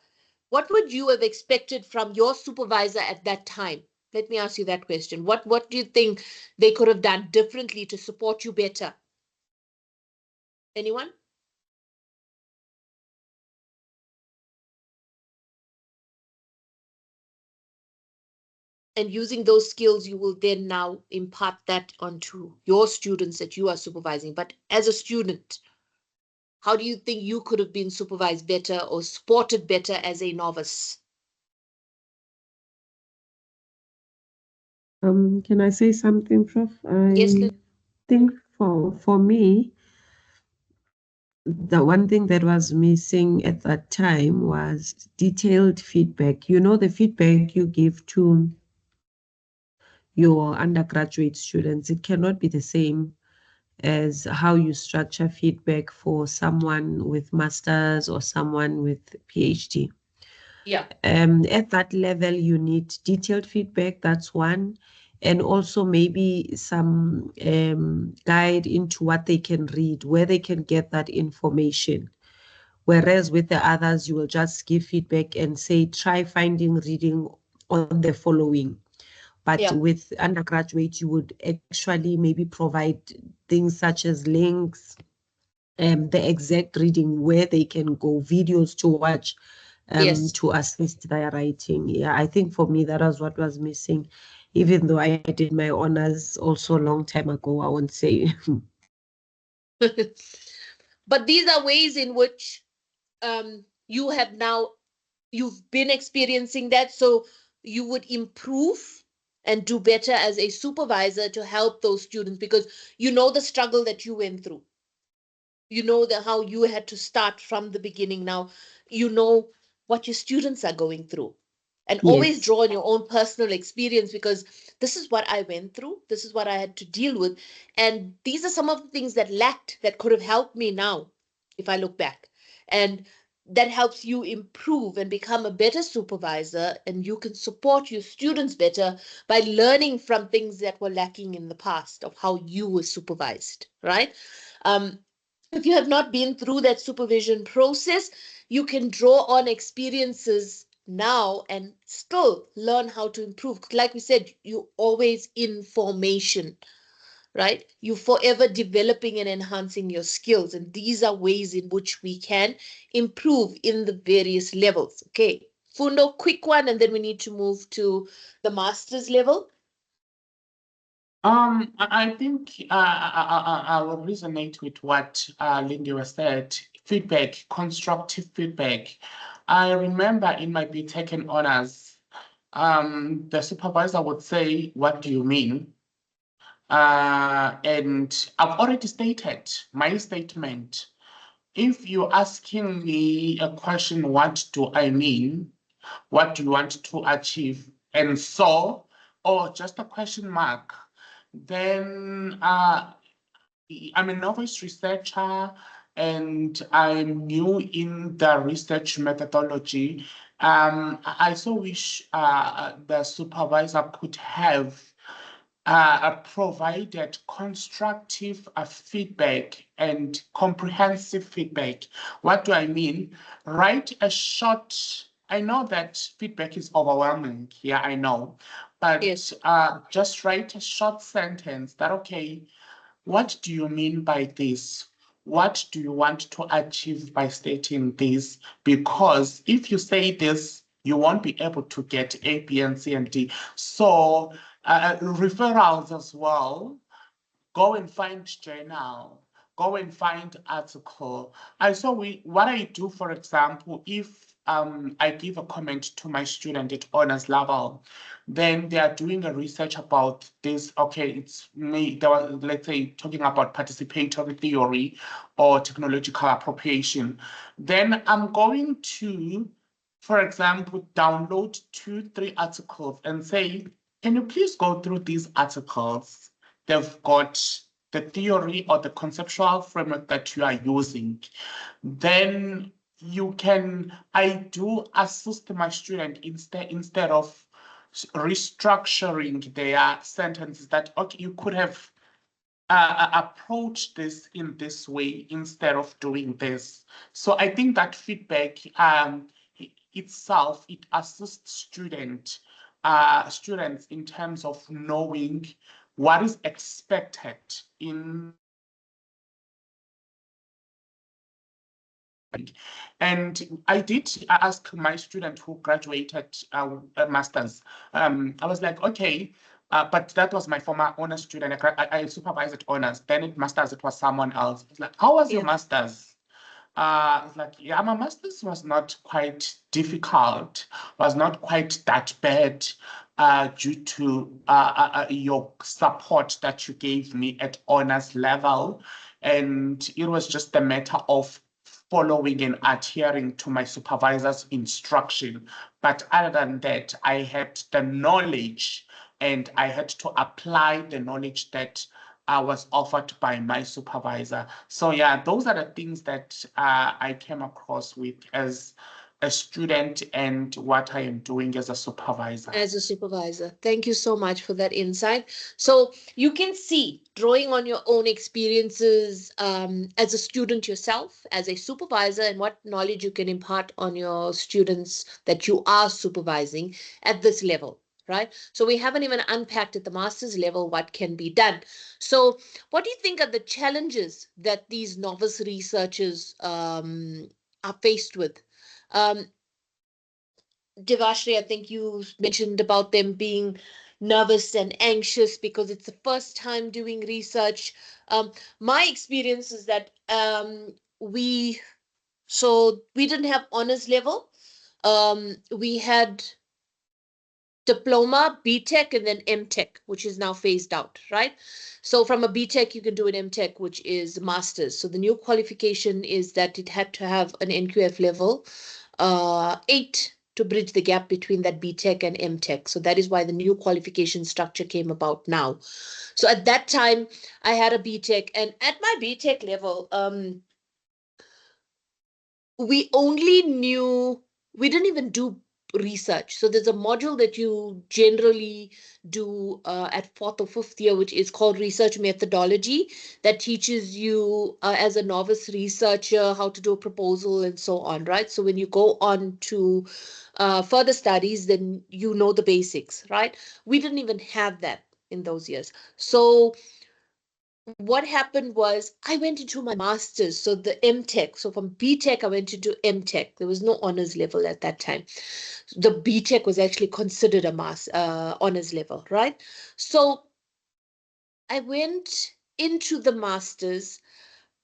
what would you have expected from your supervisor at that time? Let me ask you that question. What do you think they could have done differently to support you better? Anyone? And using those skills, you will then now impart that onto your students that you are supervising. But as a student, how do you think you could have been supervised better or supported better as a novice? Can I say something, Prof? Yes, I think for me, the one thing that was missing at that time was detailed feedback. You know, the feedback you give to your undergraduate students, it cannot be the same as how you structure feedback for someone with masters or someone with PhD. yeah, At that level, you need detailed feedback. That's one. And also maybe some guide into what they can read, where they can get that information. Whereas with the others, you will just give feedback and say, try finding reading on the following. But yeah, with undergraduate, you would actually maybe provide things such as links, the exact reading, where they can go, videos to watch, yes. to assist their writing. Yeah, I think for me, that was what was missing. Even though I did my honors also a long time ago, I won't say. But these are ways in which you have now, you've been experiencing that, so you would improve and do better as a supervisor to help those students, because you know the struggle that you went through. You know the how you had to start from the beginning. Now you know what your students are going through. And always Yes. draw on your own personal experience, because this is what I went through, this is what I had to deal with, and these are some of the things that lacked that could have helped me now if I look back. And that helps you improve and become a better supervisor, and you can support your students better by learning from things that were lacking in the past of how you were supervised, right? um, if you have not been through that supervision process, you can draw on experiences now and still learn how to improve. Like we said, you always in formation, right? You forever developing and enhancing your skills. And these are ways in which we can improve in the various levels. Okay. Fundo, quick one, and then we need to move to the master's level. I think I will resonate with what Lindy was said. Feedback, constructive feedback. I remember in my BTech and honors, the supervisor would say, "What do you mean?" And I've already stated my statement. If you're asking me a question, what do I mean? What do you want to achieve? And so, or just a question mark, then I'm a novice researcher and I'm new in the research methodology. I so wish the supervisor could have provided constructive feedback and comprehensive feedback. What do I mean? Write a short, I know that feedback is overwhelming. Yeah, I know. Yes. But just write a short sentence that, okay, what do you mean by this? What do you want to achieve by stating this? Because if you say this, you won't be able to get A, B, and C, and D. So referrals as well. Go and find journal. Go and find article. What I do, for example, if I give a comment to my student at honors level, then they are doing a research about this. Okay, it's me. They were, let's say, talking about participatory theory or technological appropriation. Then I'm going to, for example, download 2, 3 articles and say, can you please go through these articles? They've got the theory or the conceptual framework that you are using. Then I do assist my student instead of restructuring their sentences that, okay, you could have approach this in this way instead of doing this. So I think that feedback itself, it assists students in terms of knowing what is expected in. And I did ask my student who graduated a master's. I was like, okay, but that was my former honors student. I supervised at honors. Then at master's, it was someone else. It's like, how was your Yeah. master's? It's like, yeah, my master's was not quite difficult, was not quite that bad due to your support that you gave me at honors level. And it was just a matter of following and adhering to my supervisor's instruction. But other than that, I had the knowledge and I had to apply the knowledge that was offered by my supervisor. So yeah, those are the things that I came across with as a student and what I am doing as a supervisor. As a supervisor. Thank you so much for that insight. So you can see, drawing on your own experiences as a student yourself, as a supervisor, and what knowledge you can impart on your students that you are supervising at this level. Right. So we haven't even unpacked at the master's level what can be done. So, what do you think are the challenges that these novice researchers are faced with? Um, Devashri, I think you mentioned about them being nervous and anxious because it's the first time doing research. My experience is that we didn't have honors level. We had diploma, BTech, and then MTech, which is now phased out, right? So from a BTech, you can do an MTech, which is master's. So the new qualification is that it had to have an NQF level 8 to bridge the gap between that BTech and MTech. So that is why the new qualification structure came about now. So at that time, I had a BTech, and at my BTech level, we only knew, we didn't even do research. So there's a module that you generally do at fourth or fifth year, which is called research methodology, that teaches you as a novice researcher how to do a proposal and so on, right? So when you go on to further studies, then you know the basics, right? We didn't even have that in those years. So what happened was I went into my master's, so the MTech. So from BTech, I went into MTech. There was no honors level at that time. The BTech was actually considered a honors level, right? So I went into the master's,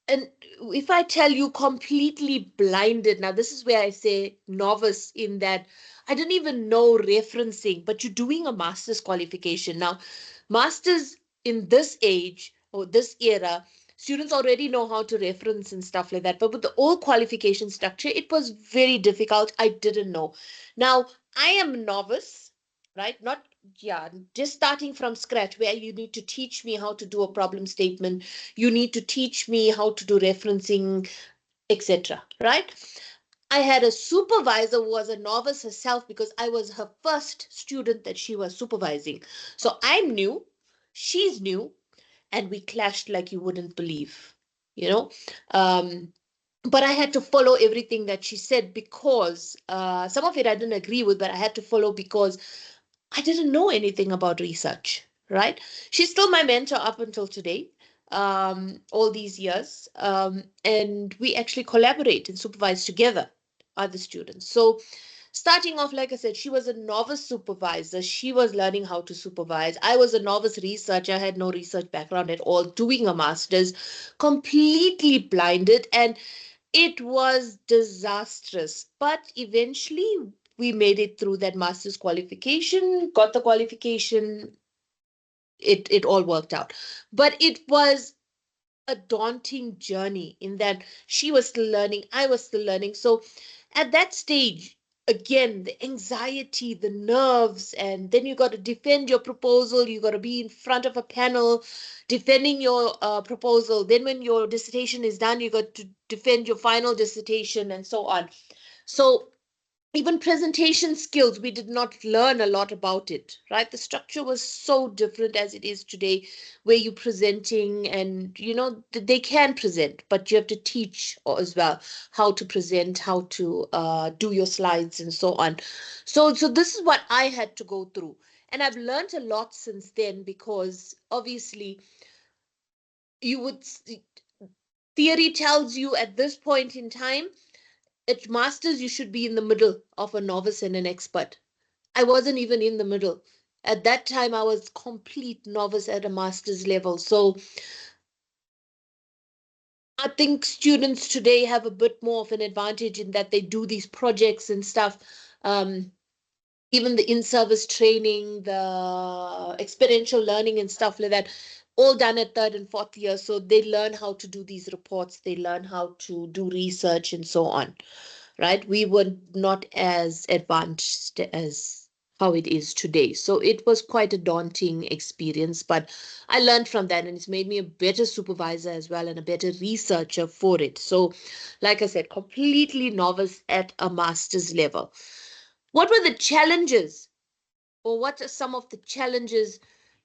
and if I tell you completely blinded, now this is where I say novice, in that I didn't even know referencing, but you're doing a master's qualification. Now, masters in this age or this era, students already know how to reference and stuff like that. But with the old qualification structure, it was very difficult. I didn't know. Now, I am novice, right? Not, yeah, just starting from scratch, where you need to teach me how to do a problem statement, you need to teach me how to do referencing, etc. Right? I had a supervisor who was a novice herself because I was her first student that she was supervising. So I'm new, she's new, and we clashed like you wouldn't believe, you know. Um, but I had to follow everything that she said because some of it I didn't agree with, but I had to follow because I didn't know anything about research, right? She's still my mentor up until today, all these years. And we actually collaborate and supervise together, other students. So starting off, like I said, she was a novice supervisor. She was learning how to supervise. I was a novice researcher. I had no research background at all, doing a master's, completely blinded. And it was disastrous, but eventually we made it through that master's qualification, got the qualification. It all worked out. But it was a daunting journey in that she was still learning, I was still learning. So at that stage, again, the anxiety, the nerves, and then you got to defend your proposal. You got to be in front of a panel defending your proposal. Then when your dissertation is done, you got to defend your final dissertation and so on. So even presentation skills, we did not learn a lot about it, right? The structure was so different as it is today, where you presenting, and you know they can present, but you have to teach as well how to present, how to do your slides and so on. So this is what I had to go through, and I've learned a lot since then, because obviously you would theory tells you at this point in time, at masters you should be in the middle of a novice and an expert. I wasn't even in the middle. At that time, I was complete novice at a master's level. So I think students today have a bit more of an advantage in that they do these projects and stuff. Um, Even the in-service training, the experiential learning and stuff like that, all done at third and fourth year. So they learn how to do these reports, they learn how to do research and so on, right? We were not as advanced as how it is today. So it was quite a daunting experience, but I learned from that, and it's made me a better supervisor as well and a better researcher for it. So, like I said, completely novice at a master's level. What were the challenges, or what are some of the challenges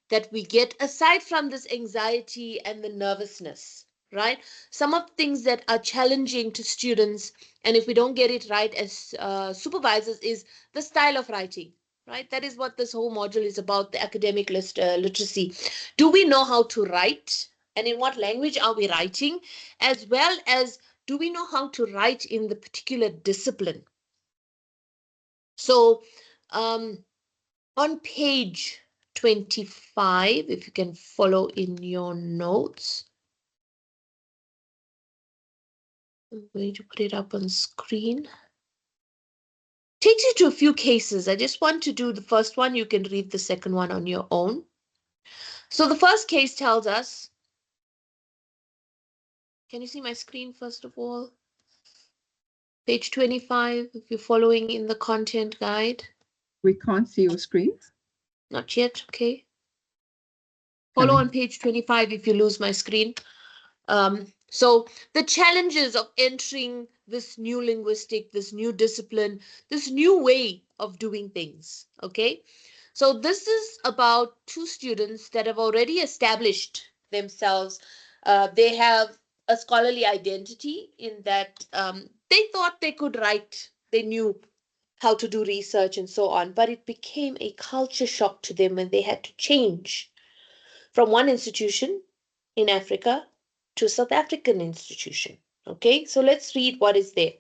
that we get aside from this anxiety and the nervousness, right? Some of the things that are challenging to students, and if we don't get it right as supervisors, is the style of writing, right? That is what this whole module is about, the academic literacy. Do we know how to write? And in what language are we writing? As well as, do we know how to write in the particular discipline? So, on page 25, if you can follow in your notes, I'm going to put it up on screen. Takes you to a few cases. I just want to do the first one. You can read the second one on your own. So the first case tells us, can you see my screen first of all? Page 25, if you're following in the content guide. We can't see your screen. Not yet, okay. Follow on page 25 if you lose my screen. So the challenges of entering this new linguistic, this new discipline, this new way of doing things, okay? So this is about two students that have already established themselves. They have a scholarly identity in that they thought they could write, they knew how to do research and so on, but it became a culture shock to them when they had to change from one institution in Africa to South African institution. Okay, so let's read what is there.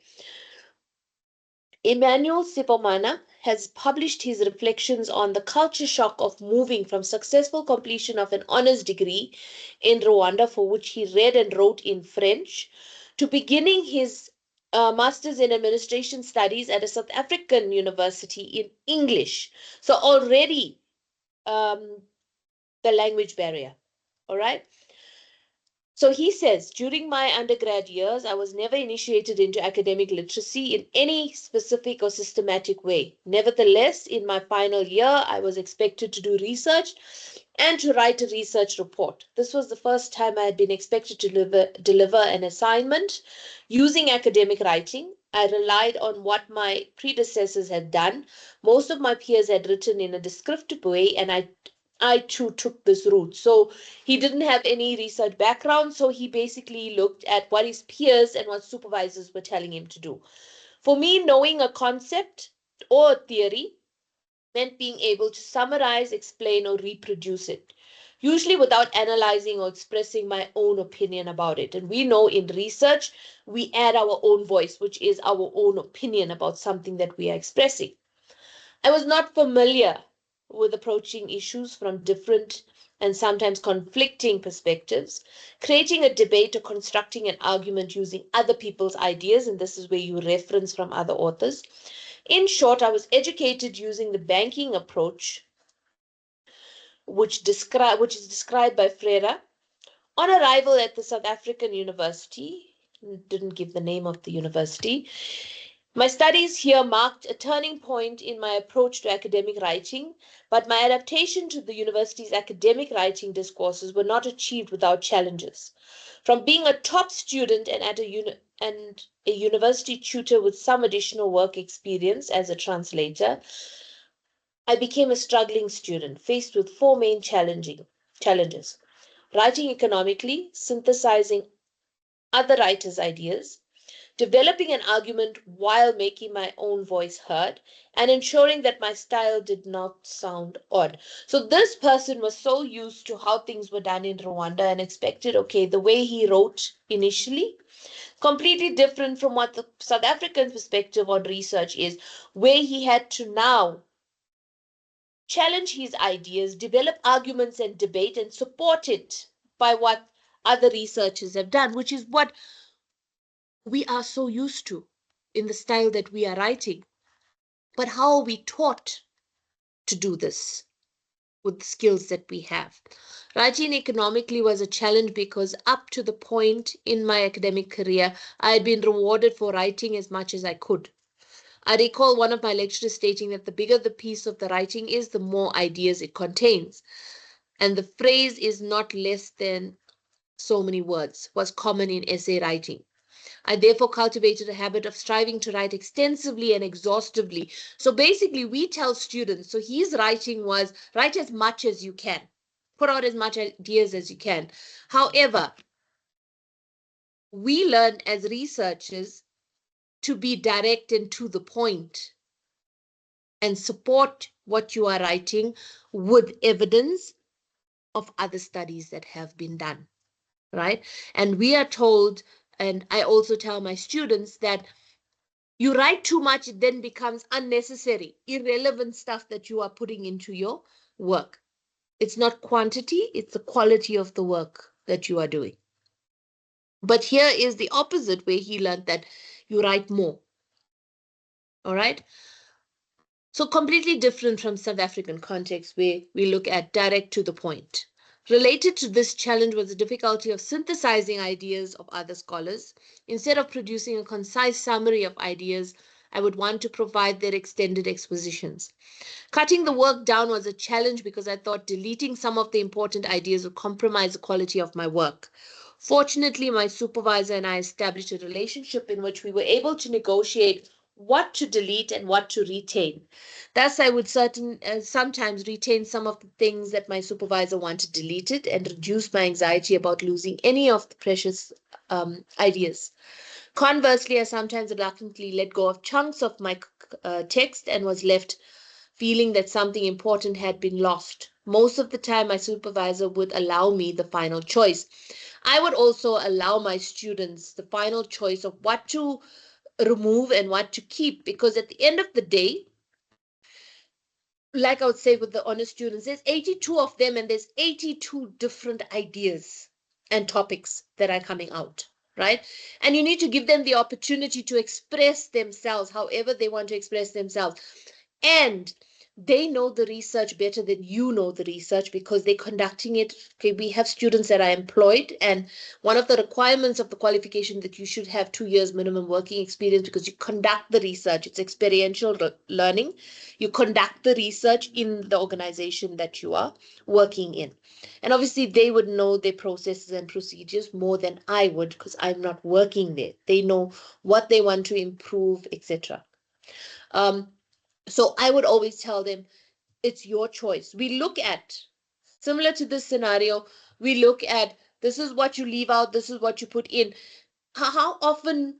Emmanuel Sipomana has published his reflections on the culture shock of moving from successful completion of an honors degree in Rwanda, for which he read and wrote in French, to beginning his master's in administration studies at a South African university in English. So already the language barrier. All right. So he says, during my undergrad years, I was never initiated into academic literacy in any specific or systematic way. Nevertheless, in my final year, I was expected to do research and to write a research report. This was the first time I had been expected to deliver an assignment using academic writing. I relied on what my predecessors had done. Most of my peers had written in a descriptive way, and I too took this route. So he didn't have any research background, so he basically looked at what his peers and what supervisors were telling him to do. For me, knowing a concept or a theory meant being able to summarize, explain, or reproduce it, usually without analyzing or expressing my own opinion about it. And we know in research, we add our own voice, which is our own opinion about something that we are expressing. I was not familiar with approaching issues from different and sometimes conflicting perspectives, creating a debate or constructing an argument using other people's ideas, and this is where you reference from other authors. In short, I was educated using the banking approach, which is described by Freire. On arrival at the South African University, didn't give the name of the university, my studies here marked a turning point in my approach to academic writing, but my adaptation to the university's academic writing discourses were not achieved without challenges. From being a top student and a university tutor with some additional work experience as a translator, I became a struggling student faced with four main challenges: writing economically, synthesizing other writers' ideas, developing an argument while making my own voice heard, and ensuring that my style did not sound odd. So this person was so used to how things were done in Rwanda and expected, okay, the way he wrote initially, completely different from what the South African perspective on research is, where he had to now challenge his ideas, develop arguments and debate, and support it by what other researchers have done, which is what we are so used to in the style that we are writing. But how are we taught to do this with the skills that we have? Writing economically was a challenge because up to the point in my academic career, I had been rewarded for writing as much as I could. I recall one of my lecturers stating that the bigger the piece of the writing is, the more ideas it contains. And the phrase is not less than so many words was common in essay writing. I therefore cultivated a habit of striving to write extensively and exhaustively. So basically, we tell students, so his writing was write as much as you can, put out as much ideas as you can. However, we learn as researchers to be direct and to the point and support what you are writing with evidence of other studies that have been done, right? And we are told, and I also tell my students that you write too much, it then becomes unnecessary, irrelevant stuff that you are putting into your work. It's not quantity, it's the quality of the work that you are doing. But here is the opposite, where he learned that you write more. All right. So completely different from South African context, where we look at direct to the point. Related to this challenge was the difficulty of synthesizing ideas of other scholars. Instead of producing a concise summary of ideas, I would want to provide their extended expositions. Cutting the work down was a challenge because I thought deleting some of the important ideas would compromise the quality of my work. Fortunately, my supervisor and I established a relationship in which we were able to negotiate what to delete and what to retain. Thus, I would sometimes retain some of the things that my supervisor wanted deleted and reduce my anxiety about losing any of the precious ideas. Conversely, I sometimes reluctantly let go of chunks of my text and was left feeling that something important had been lost. Most of the time, my supervisor would allow me the final choice. I would also allow my students the final choice of what to remove and what to keep, because at the end of the day, like I would say with the honor students, there's 82 of them and there's 82 different ideas and topics that are coming out, right? And you need to give them the opportunity to express themselves however they want to express themselves. And they know the research better than you know the research because they're conducting it. Okay, we have students that are employed, and one of the requirements of the qualification that you should have 2 years minimum working experience because you conduct the research. It's experiential learning. You conduct the research in the organization that you are working in. And obviously, they would know their processes and procedures more than I would because I'm not working there. They know what they want to improve, etc. So I would always tell them, it's your choice. We look at, similar to this scenario, we look at this is what you leave out, this is what you put in. How often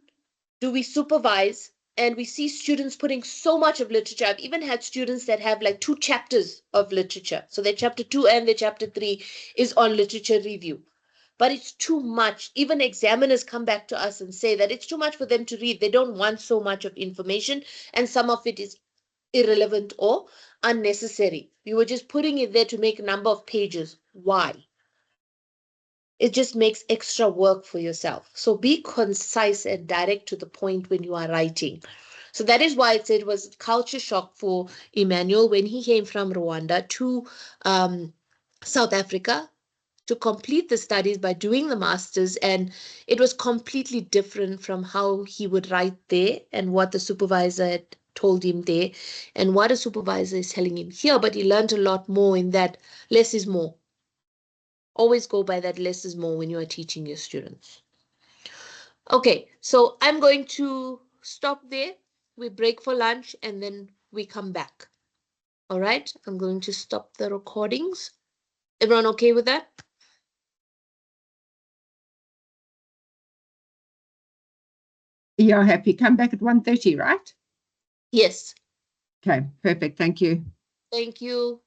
do we supervise and we see students putting so much of literature? I've even had students that have like 2 chapters of literature. So their chapter 2 and their chapter 3 is on literature review. But it's too much. Even examiners come back to us and say that it's too much for them to read. They don't want so much of information, and some of it is irrelevant or unnecessary. You were just putting it there to make a number of pages. Why? It just makes extra work for yourself. So be concise and direct to the point when you are writing. So that is why it was culture shock for Emmanuel when he came from Rwanda to South Africa to complete the studies by doing the masters, and it was completely different from how he would write there and what the supervisor had told him there and what a supervisor is telling him here. But he learned a lot more in that less is more. Always go by that less is more when you are teaching your students. Okay, so I'm going to stop there. We break for lunch and then we come back. All right, I'm going to stop the recordings. Everyone okay with that? You're happy. Come back at 1:30, right? Yes. Okay, perfect. Thank you. Thank you.